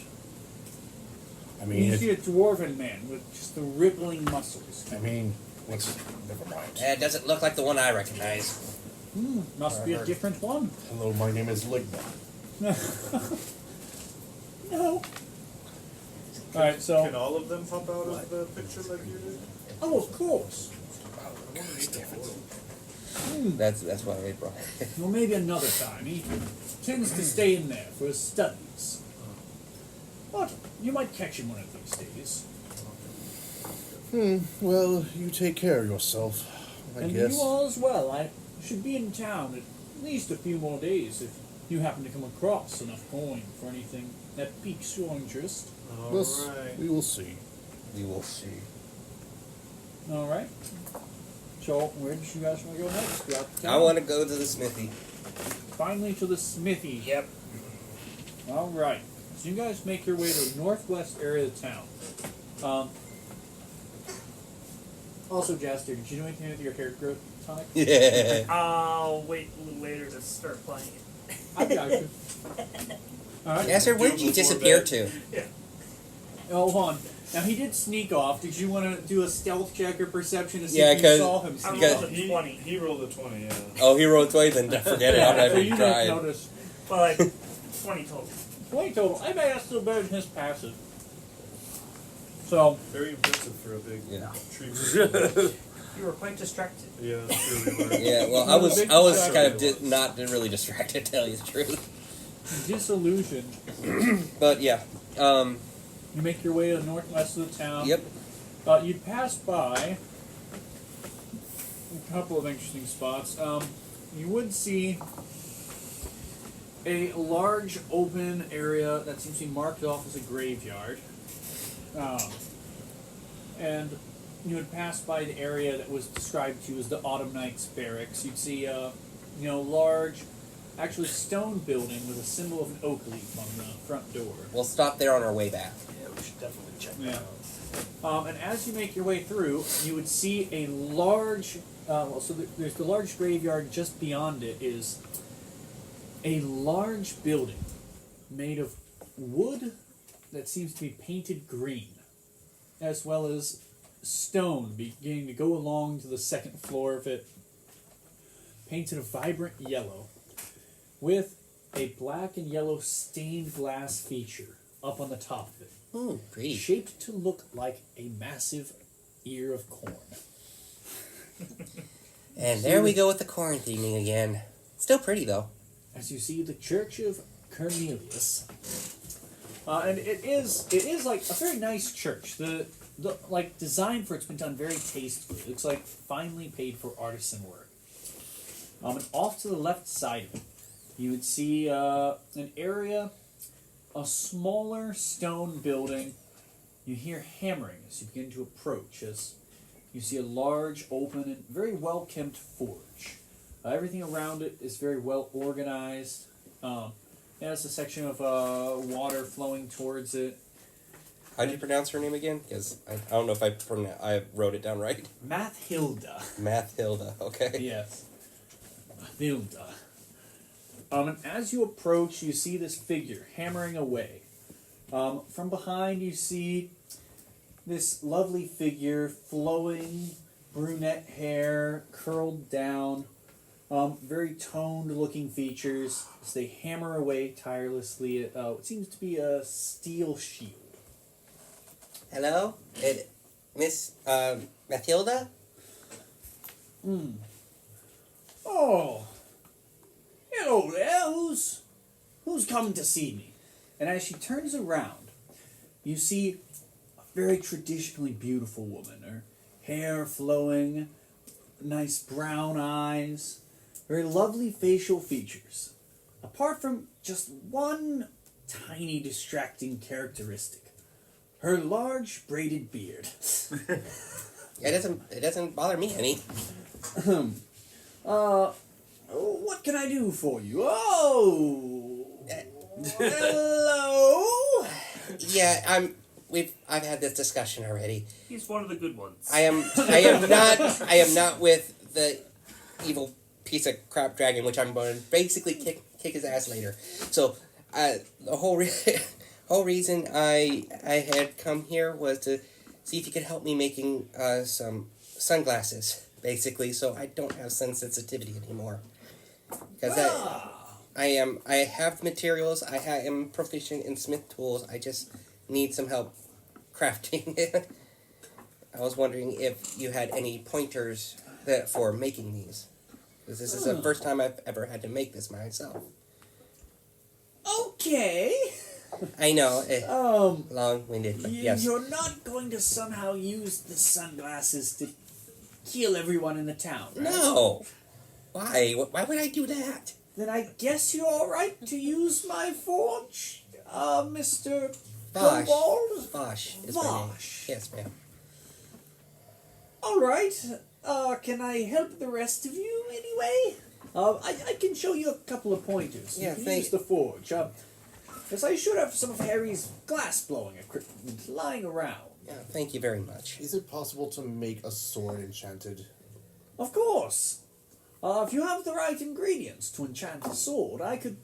I mean, He's a dwarven man with just the rippling muscles. what's? Never mind. It doesn't look like the one I recognize. Must be a different one. Hello, my name is Ligma. No. Alright, so. Can all of them pop out of the picture like you did? Oh, of course. That's why I brought it. Well, maybe another time. He tends to stay in there for his studies. But you might catch him one of these days. Well, you take care of yourself, I And guess. you all as well. I should be in town at least a few more days if you happen to come across enough coin for anything that piques your interest. Alright. We will see. We will see. Alright. So, where did you guys want to go next? Go out to town? I want to go to the smithy. Finally to the smithy. Yep. Alright. So you guys make your way to the northwest area of the town. Also, Jaster, did you do anything with your hair growth tonic? Yeah. I'll wait a little later to start playing it. I got you. Alright. Yes, sir. Where did you disappear to? Oh, hold on. Now, he did sneak off. Did you want to do a stealth check or perception to see Yeah, if you 'cause- saw him I sneak rolled off? a 20. He rolled a 20, yeah. Oh, he rolled 20, then forget it. I'll So never you didn't try. notice. Well, like 20 total. 20 total. I bet that's still better than his passive. So, Very impressive for a big Yeah. tree person. You were quite distracted. Yeah, that's true. we were. Yeah, well, I was kind of not really distracted, to tell you the truth. disillusioned. But yeah, You make your way to the northwest of the town. yep. You'd pass by a couple of interesting spots. You would see a large open area that seems to be marked off as a graveyard. And you would pass by the area that was described to you as the Autumn Knights Barracks. You'd see a large, actually stone building with a symbol of an oak leaf on the front door. We'll stop there on our way back. Yeah, we should definitely check Yeah. that out. And as you make your way through, you would see a large. There's the large graveyard. Just beyond it is a large building made of wood that seems to be painted green, as well as stone beginning to go along to the second floor of it, painted a vibrant yellow, with a black and yellow stained glass feature up on the top of it. Ooh, pretty. Shaped to look like a massive ear of corn. And there we go with the corn theming again. Still pretty though. As you see the Church of Cornelius. And it is like a very nice church. The design for it's been done very tastefully. It looks like finely paid for artisan work. And off to the left side of it, you would see an area, a smaller stone building. You hear hammering as you begin to approach, as you see a large, open, and very well-kept forge. Everything around it is very well organized. It has a section of water flowing towards it. How do you pronounce her name again? Because I don't know if I wrote it down right. Mathilda. Mathilda. Okay. Yes. Mathilda. And as you approach, you see this figure hammering away. From behind, you see this lovely figure, flowing brunette hair, curled down, very toned-looking features as they hammer away tirelessly at what seems to be a steel shield. Hello, Miss Mathilda. Oh, hello there. Who's coming to see me? And as she turns around, you see a very traditionally beautiful woman. Her hair flowing, nice brown eyes, very lovely facial features. Apart from just one tiny distracting characteristic. Her large braided beard. It doesn't bother me any. What can I do for you? Oh, hello. Yeah, I've had this discussion already. He's one of the good ones. I am not with the evil piece of crap dragon, which I'm going to basically kick his ass later. So, the whole reason I had come here was to see if you could help me making some sunglasses, basically, so I don't have sun sensitivity anymore. Because I have materials. I am proficient in smith tools. I just need some help crafting it. I was wondering if you had any pointers for making these. Because this is the first time I've ever had to make this myself. Okay. I know. Long-winded, but yes. You're not going to somehow use the sunglasses to kill everyone in the town, right? No. Why? Why would I do that? Then I guess you're alright to use my forge, Mr. Vosh. Kobold? Vosh is my name. Vosh. Yes, ma'am. Alright. Can I help the rest of you anyway? I can show you a couple of pointers. Yeah, you can thank- use the forge. Yes, I should have some of Harry's glass-blowing equipment lying around. Yeah, thank you very much. Is it possible to make a sword enchanted? Of course. If you have the right ingredients to enchant a sword, I could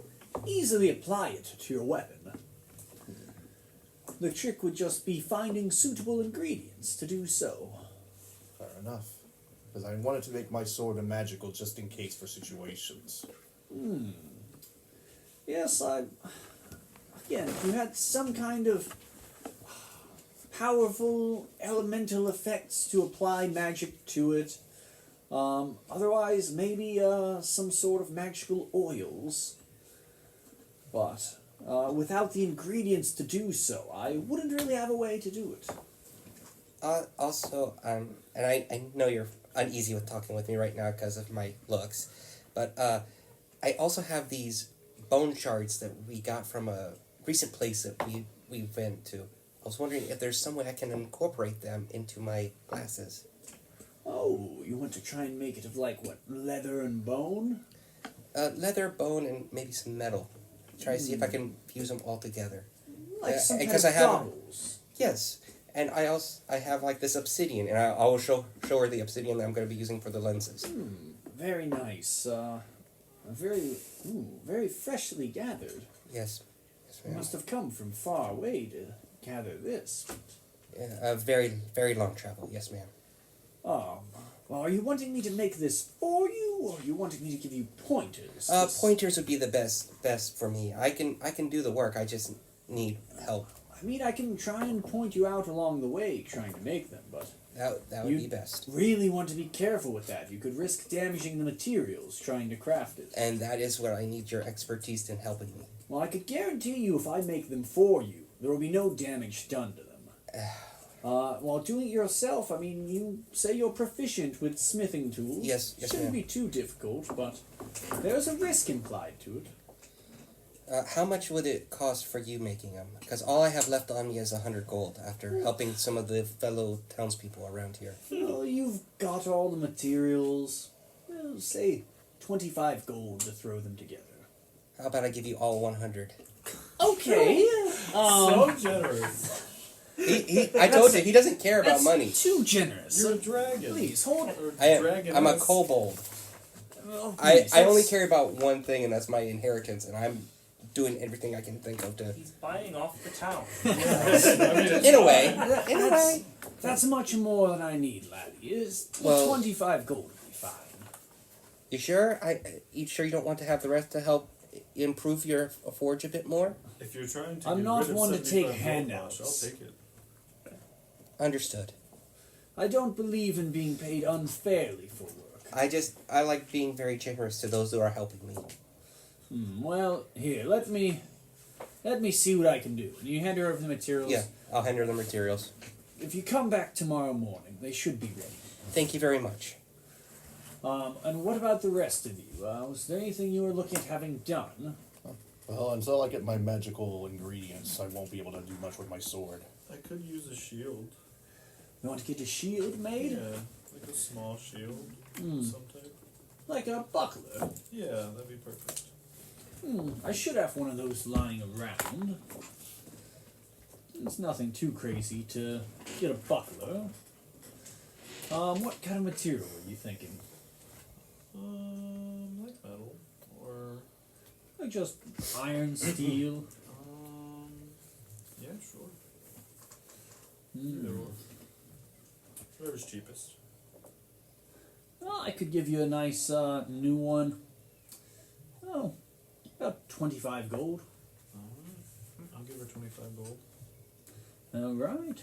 easily apply it to your weapon. The trick would just be finding suitable ingredients to do so. Fair enough. Because I wanted to make my sword a magical just in case for situations. Yes, again, if you had some kind of powerful elemental effects to apply magic to it, otherwise maybe some sort of magical oils. But without the ingredients to do so, I wouldn't really have a way to do it. Also, and I know you're uneasy with talking with me right now because of my looks, but I also have these bone shards that we got from a recent place that we went to. I was wondering if there's some way I can incorporate them into my glasses. Oh, you want to try and make it of like what, leather and bone? Leather, bone, and maybe some metal. Try to see if I can fuse them all together. Like some kind because of I have- goggles. Yes, and I have like this obsidian, and I will show her the obsidian that I'm going to be using for the lenses. Very nice. Very freshly gathered. Yes, yes, You ma'am. must have come from far away to gather this. A very, very long travel. Yes, ma'am. Well, are you wanting me to make this for you, or are you wanting me to give you pointers? Pointers would be the best for me. I can do the work. I just need help. I mean, I can try and point you out along the way trying to make them, but That would be best. really want to be careful with that. You could risk damaging the materials trying to craft it. And that is where I need your expertise in helping me. Well, I could guarantee you if I make them for you, there will be no damage done to them. While doing it yourself, I mean, you say you're proficient with smithing tools. Yes, Shouldn't ma'am. be too difficult, but there's a risk implied to it. How much would it cost for you making them? Because all I have left on me is 100 gold after helping some of the fellow townspeople around here. Well, you've got all the materials. Well, say 25 gold to throw them together. How about I give you all 100? Okay. So generous. I told you, he doesn't care about That's money. too generous. You're a dragon. Please, hold Or I'm a dragoness. kobold. well, I please, only that's- care about one thing, and that's my inheritance, and I'm doing everything I can think of to. He's buying off the town. In a way. In a way. That's much more than I need, laddie. Well- 25 gold would be fine. You sure? You sure you don't want to have the rest to help improve your forge a bit more? If you're trying to I'm get not rid of one to take 75 gold handouts. wash, I'll take it. Understood. I don't believe in being paid unfairly for work. I like being very generous to those who are helping me. Well, here, let me see what I can do. And you hand her over the materials. Yeah, I'll hand her the materials. If you come back tomorrow morning, they should be ready. Thank you very much. And what about the rest of you? Was there anything you were looking at having done? Well, until I get my magical ingredients, I won't be able to do much with my sword. I could use a shield. You want to get a shield made? Yeah, like a small shield of some type. Like a buckler? Yeah, that'd be perfect. I should have one of those lying around. It's nothing too crazy to get a buckler. What kind of material were you thinking? Like metal or Like just iron, steel? yeah, sure. Either or. Whatever's cheapest. Well, I could give you a nice new one. Oh, about 25 gold. I'll give her 25 gold. All right.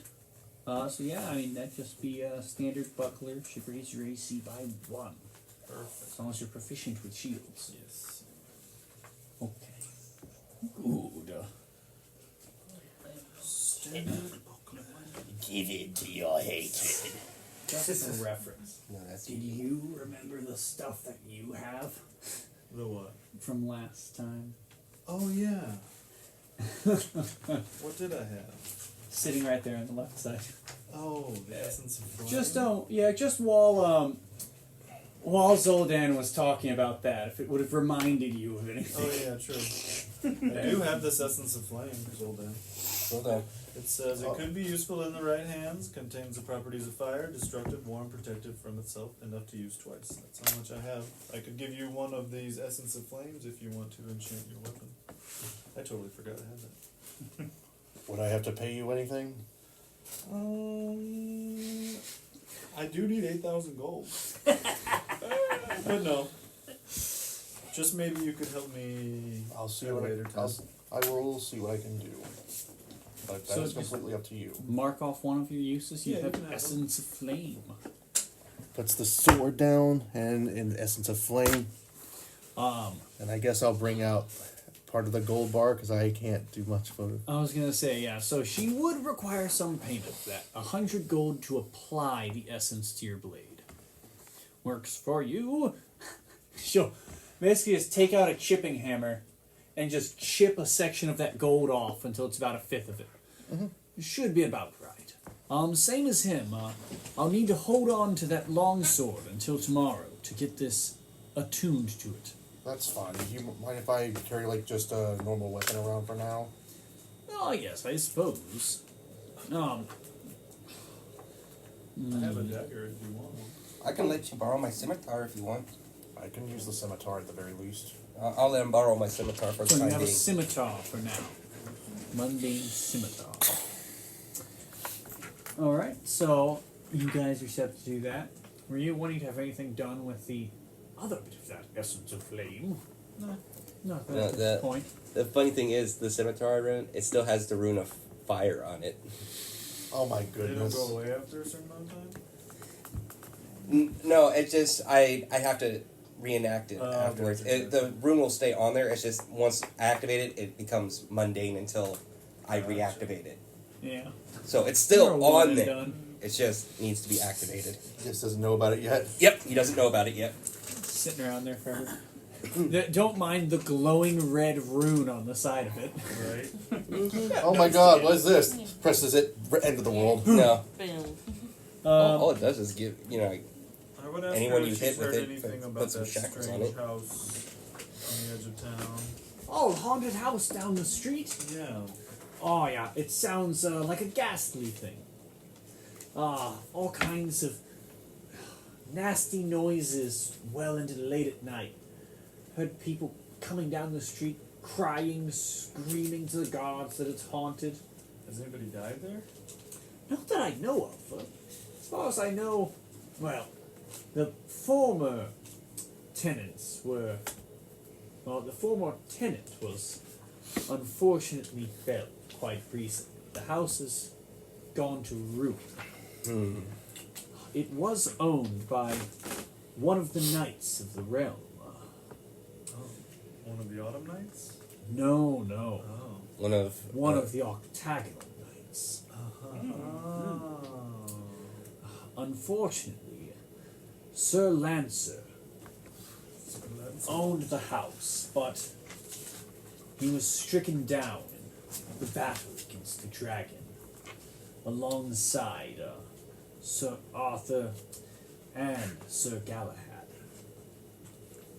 So yeah, I mean that'd just be a standard buckler. Should raise your AC by 1, Perfect. as long as you're proficient with shields. Yes. Okay. Good. Standard buckler. Give it to your hatred. Just a reference. No, that's Did you remember the stuff that you have The what? from last time? Oh yeah. What did I have? Sitting right there on the left side. Oh, the essence of flame. Just while Zoldan was talking about that, if it would have reminded you of anything. Oh yeah, true. I do have this essence of flame, Zoldan. Hold on. It says it could be useful in the right hands, contains the properties of fire, destructive, warm, protective from itself, enough to use twice. That's how much I have. I could give you one of these essence of flames if you want to enchant your weapon. I totally forgot I had that. Would I have to pay you anything? I do need 8,000 gold. But no. Just maybe you could help me I'll see at a what later time. I will see what I can do. But that So is just- completely up to you. Mark off one of your uses. You Yeah, you have can have Essence of Flame. Puts the sword down and in essence of flame. And I guess I'll bring out part of the gold bar because I can't do much for it. I was gonna say, yeah, so she would require some payment for that. 100 gold to apply the essence to your blade. Works for you. She'll basically just take out a chipping hammer and just chip a section of that gold off until it's about 1/5 of it. It should be about right. Same as him. I'll need to hold on to that long sword until tomorrow to get this attuned to it. That's fine. Do you mind if I carry like just a normal weapon around for now? Oh, yes, I suppose. I have a dagger if you want one. I can let you borrow my scimitar if you want. I can use the scimitar at the very least. I'll let him borrow my scimitar for the So you time have a being. scimitar for now. Mundane scimitar. Alright, so you guys are set to do that. Were you wanting to have anything done with the other bit of that essence of flame? No. Not No, at this point. The funny thing is, the scimitar I run, it still has the rune of fire on it. Oh my They don't goodness. go away after a certain amount of time? No, it's just I have to reenact it Oh, afterwards. gotcha, The rune will stay on there. It's just once I activate it, it becomes mundane until I Gotcha. reactivate it. Yeah. So it's You're still one on and there. done. It just needs to be activated. He just doesn't know about it yet. Yep, he doesn't know about it yet. Sitting around there forever. Don't mind the glowing red rune on the side of it. Right? Oh my god, what is this? Presses it, end of the world. No. Boom. All it does is give, you know, I would ask Anyone her you if hit she's with heard it, anything put about some that shackles on strange it. house on the edge of town. Oh, haunted house down the street? Yeah. Oh yeah, it sounds like a ghastly thing. All kinds of nasty noises well into late at night. Heard people coming down the street crying, screaming to the gods that it's haunted. Has anybody died there? Not that I know of. As far as I know, well, the former tenants were. Well, the former tenant was unfortunately fell quite recently. The house has gone to ruin. It was owned by one of the knights of the realm. One of the Autumn Knights? No. Oh. One Of the octagonal knights. Oh. Unfortunately, Sir Lancer owned the house, but he was stricken down in the battle against the dragon, alongside Sir Arthur and Sir Galahad.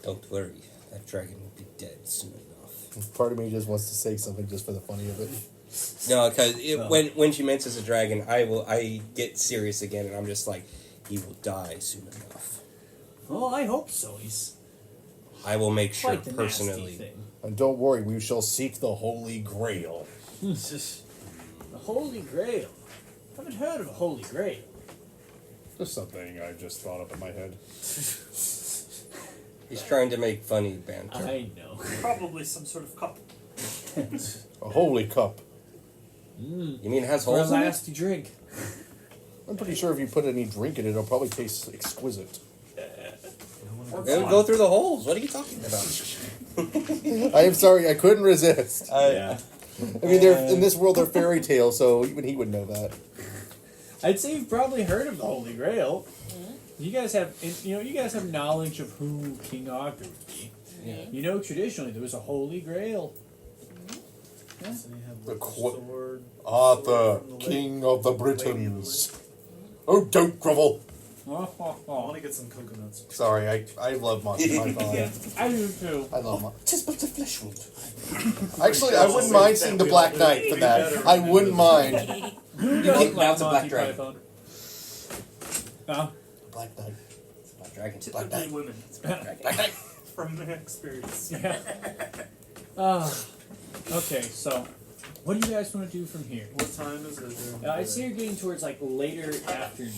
Don't worry, that dragon will be dead soon enough. Part of me just wants to say something just for the funny of it. No, because when she mentions a dragon, I get serious again, and I'm just like, he will die soon enough. Oh, I hope so. He's I will make sure quite the nasty personally. thing. And don't worry, we shall seek the Holy Grail. The Holy Grail. Haven't heard of a Holy Grail. Just something I just thought up in my head. He's trying to make funny banter. I know. Probably some sort of cup. A holy cup. You mean it has For a holes in it? nasty drink. I'm pretty sure if you put any drink in it, it'll probably taste exquisite. It would go through the holes. What are you talking about? I am sorry, I couldn't resist. Yeah. I mean, they're in this world they're fairy tales, so even he would know that. I'd say you've probably heard of the Holy Grail. You guys have knowledge of who King Arthur would be. Yeah. You know, traditionally there was a Holy Grail. Doesn't he have The like, a sword sword? Arthur, Sword from the King lake? of the Britons. Oh, don't grovel. I want to get some coconuts. Sorry, I love Monty Python. I do too. I love Monty. Tis but a flesh wound. Actually, I wouldn't mind seeing the Black Knight for that. I wouldn't mind. Who doesn't doesn't like like Monty Monty Python? Python? Black Knight. It's about dragons. Typically women. Black Knight. From experience. Okay, so what do you guys want to do from here? What time is it? during the I'd day? say you're getting towards like later afternoon.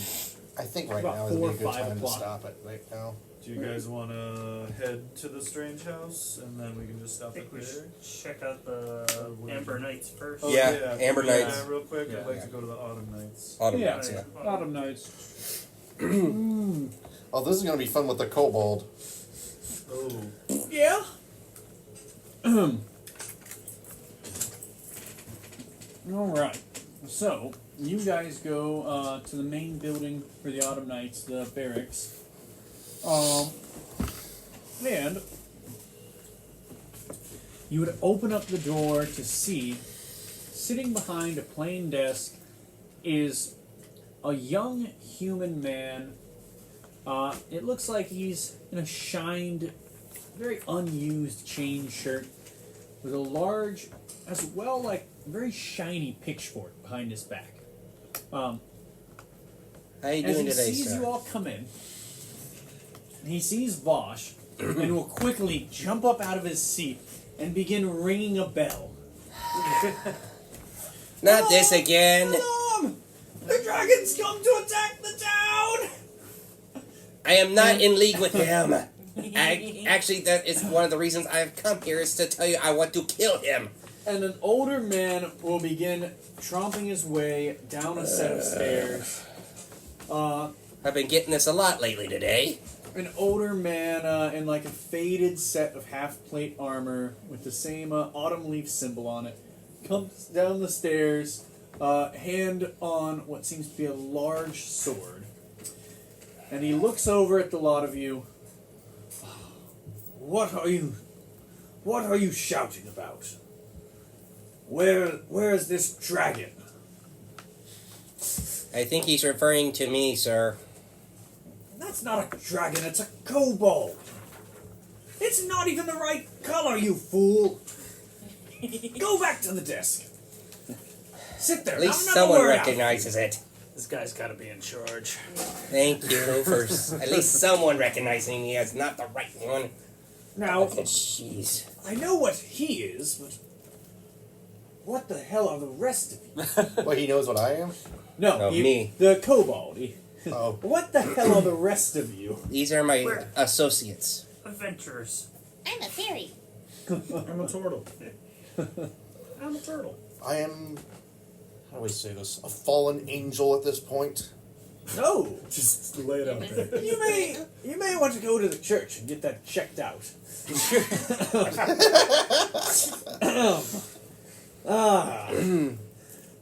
I think right About now would be 4 a or good 5 time to o'clock. stop it. Right now. Do you guys want to head to the strange house and then we can just I stop think it we there? should check out the Amber Knights first. Yeah, Amber yeah, Knights. real quick, I'd like Yeah. to go to the Autumn Knights. Autumn Yeah. Knights, yeah. Autumn Nights. Oh, this is gonna be fun with the kobold. Oh, Yeah. All right. So you guys go to the main building for the Autumn Knights, the barracks. And you would open up the door to see, sitting behind a plain desk, is a young human man. It looks like he's in a shined, very unused chain shirt with a large, as well, like very shiny pitchfork behind his back. How you As doing he today, sees sir? you all come in, he sees Vosh and will quickly jump up out of his seat and begin ringing a bell. Not this again. Alarm! The dragons come to attack the town! I am not in league with him. Actually, that is one of the reasons I've come here is to tell you I want to kill him. And an older man will begin tromping his way down a set of stairs. I've been getting this a lot lately today. An older man in like a faded set of half-plate armor with the same autumn leaf symbol on it comes down the stairs, hand on what seems to be a large sword. And he looks over at the lot of you. What are you shouting about? Where is this dragon? I think he's referring to me, sir. That's not a dragon, it's a kobold. It's not even the right color, you fool. Go back to the desk. Sit there. At least I'm not someone worried out. recognizes it. This guy's got to be in charge. Thank you for at least someone recognizing me as not the right one. Now, Okay, jeez. I know what he is, but what the hell are the rest of you? Well, he knows what I am. No, me. The kobold. Oh, What the hell are the rest of you? These are my Where? associates. Adventurers. I'm a fairy. I'm a turtle. I'm a turtle. I am. How do we say this? A fallen angel at this point. No, Just lay it out there. you may want to go to the church and get that checked out.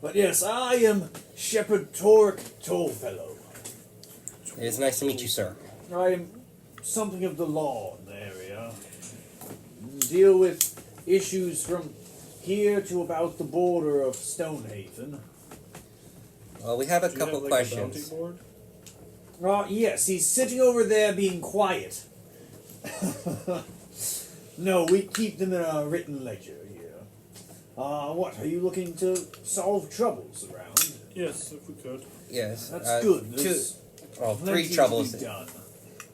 But yes, I am Shepherd Tork Tollfellow. It is nice to meet you, sir. I am something of the law in the area. Deal with issues from here to about the border of Stonehaven. Well, we have a Do you couple have, like, a questions. bounty board? Yes, he's sitting over there being quiet. No, we keep them in our written ledger here. What, are you looking to solve troubles around? Yes, if we could. Yes. That's good. Two, There's well, plenty three to be troubles. done.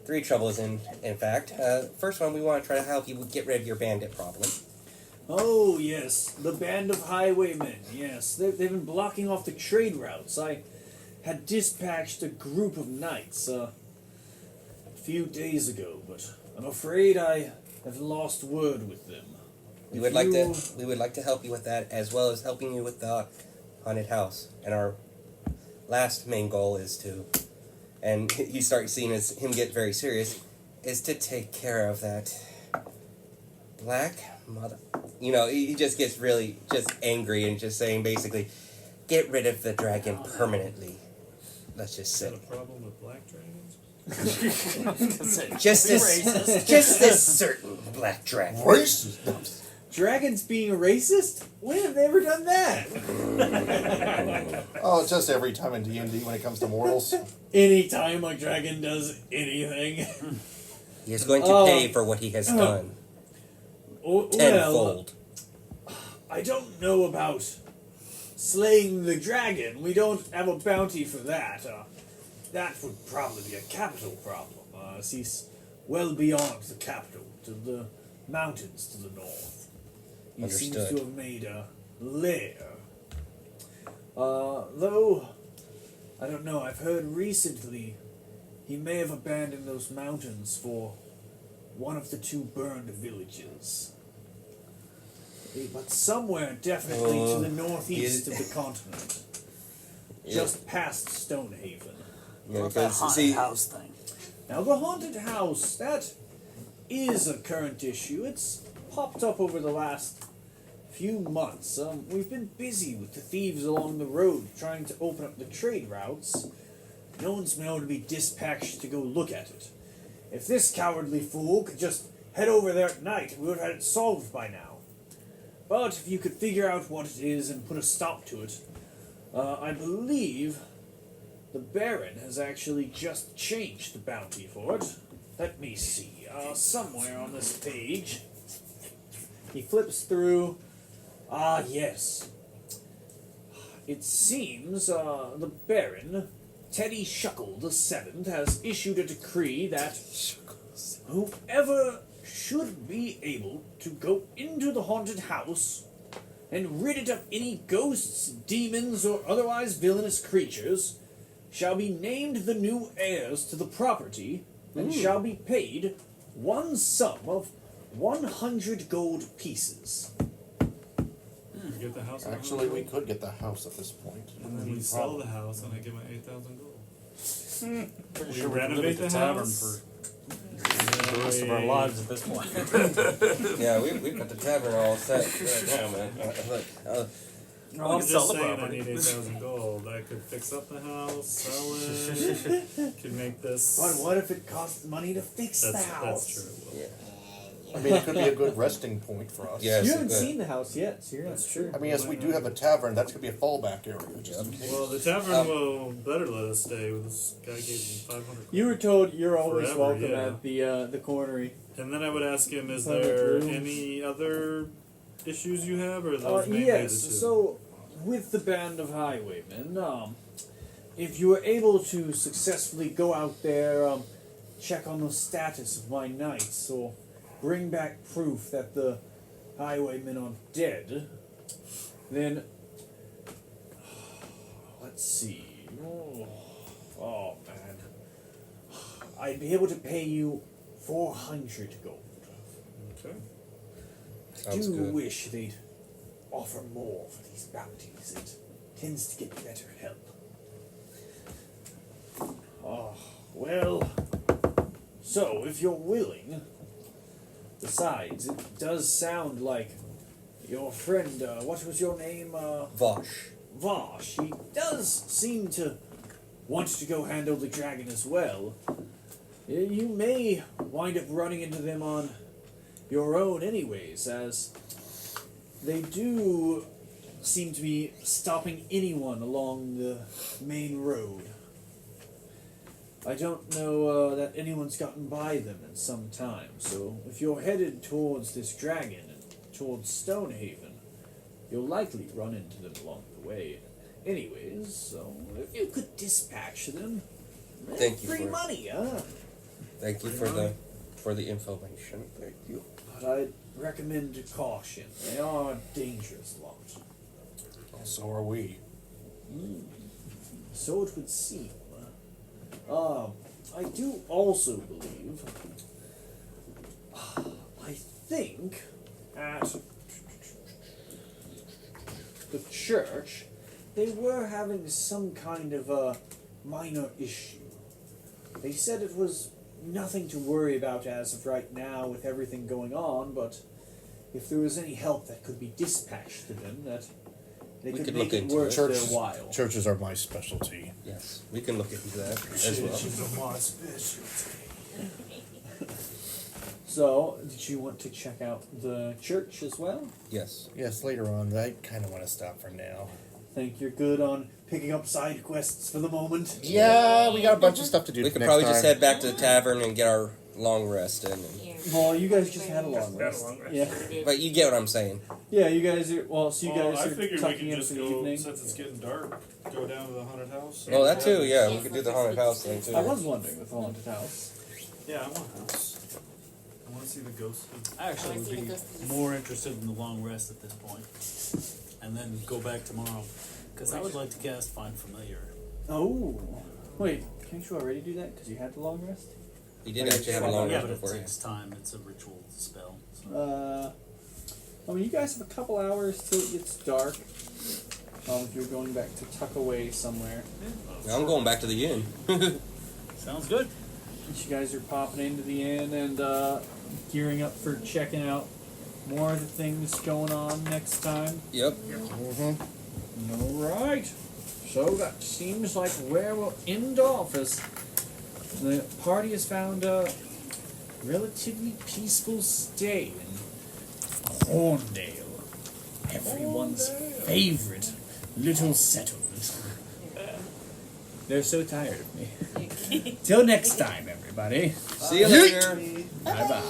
Three troubles, in fact. First one, we want to try to help you get rid of your bandit problem. Oh, yes, the band of highwaymen, yes. They've been blocking off the trade routes. I had dispatched a group of knights a few days ago, but I'm afraid I have lost word with them. We If would like you- to. We would like to help you with that, as well as helping you with the haunted house. And our last main goal is to, and you start seeing him get very serious, is to take care of that black mother. You know, he just gets really just angry and just saying basically, get rid of the dragon permanently. Let's just Is say. that a problem with black dragons? Just this certain black dragon. Racist. Dragons being racist? When have they ever done that? Oh, just every time in D&D when it comes to mortals. Anytime a dragon does anything. He is going to pay for what he has done Well, tenfold. I don't know about slaying the dragon. We don't have a bounty for that. That would probably be a capital problem. He's well beyond the capital, to the mountains to the north. He seems Understood. to have made a lair. Though, I don't know, I've heard recently he may have abandoned those mountains for one of the two burned villages. But somewhere definitely to the northeast of the continent. Just past Stonehaven. Yeah, What's that because haunted see, house thing? Now the haunted house, that is a current issue. It's popped up over the last few months. We've been busy with the thieves along the road trying to open up the trade routes. No one's been able to be dispatched to go look at it. If this cowardly fool could just head over there at night, we would have had it solved by now. But if you could figure out what it is and put a stop to it, I believe the Baron has actually just changed the bounty for it. Let me see. Somewhere on this page. He flips through. Yes. It seems the Baron, Teddy Shuckle VII, has issued a decree that whoever should be able to go into the haunted house and rid it of any ghosts, demons, or otherwise villainous creatures shall be named the new heirs to the property and shall be paid one sum of 100 gold pieces. We get the house. on Actually, the we road, could get the house at this point. And then we sell the house, and I get my 8,000 gold. Pretty We sure we can live renovate at the the tavern house. for the rest of our lives at this point. yeah, we've got the tavern all set right now, man. We I'm can just sell the saying I property. need 8,000 gold. I could fix up the house, sell it, could make this. But what if it costs money to fix the house? That's true. I mean, it could be a good resting point for us. Yes, You it haven't could. seen the house yet, so you're not sure. I mean, as we do have a tavern, that's going to be a fallback area. Just in case. Well, the tavern will better let us stay. This guy gave me 500. You were told you're always Forever, welcome yeah. at the cornery. And then I would ask him, is Private there rooms. any other issues you have, or are those mainly Yes, the two? so with the band of highwaymen, if you were able to successfully go out there, check on the status of my knights, or bring back proof that the highwaymen are dead, then let's see. Oh man, I'd be able to pay you 400 gold. Okay. I Sounds do good. wish they'd offer more for these bounties. It tends to get better help. Oh, well. So, if you're willing. Besides, it does sound like your friend, what was your name? Vosh. Vosh. He does seem to want to go handle the dragon as well. You may wind up running into them on your own anyways, as they do seem to be stopping anyone along the main road. I don't know that anyone's gotten by them in some time, so if you're headed towards this dragon and towards Stonehaven, you'll likely run into them along the way. Anyways, so if you could dispatch them, Thank you free for- money, huh? Thank you for the information. Thank you. But I'd recommend caution. They are a dangerous lot. So are we. So it would seem. I do also believe. I think at the church they were having some kind of a minor issue. They said it was nothing to worry about as of right now with everything going on, but if there was any help that could be dispatched to them, that they We could could make look it into worth it. their while. Churches are my specialty. Yes, we can look into that as well. So, did you want to check out the church as well? Yes. Yes, later on. I kind of want to stop for now. Think you're good on picking up side quests for the moment? Yeah, we got a bunch of stuff to do. We could next probably time. just head back to the tavern and get our long rest in. And, Here. Well, you guys just had a long Just had a rest. long rest. Yeah. but you get what I'm saying. Yeah, you guys are, well, so you Well, guys I are figured we tucking could in just for the go, evening. since it's getting dark, go down to the haunted house. Oh, that too. Yeah, we could do the haunted house thing too. I was wondering with Haunted House. Yeah, I want a house. I want to see the ghost. I actually I would see the be ghosts. more interested in the long rest at this point, and then go back tomorrow, because I would like to cast Find Familiar. Oh. Wait, can't you already do that? Because you had the long rest? He did actually have a long Yeah, rest but it before. takes time. It's a ritual spell. So. I mean, you guys have a couple hours till it gets dark. If you're going back to tuck away somewhere. I'm going back to the inn. Sounds good. You guys are popping into the inn and gearing up for checking out more of the things going on next time. Yep. Alright. So that seems like where we'll end off as the party has found a relatively peaceful stay in Corndale. Everyone's favorite little settlement. They're so tired of me. Till next time, everybody. See you later. Bye bye.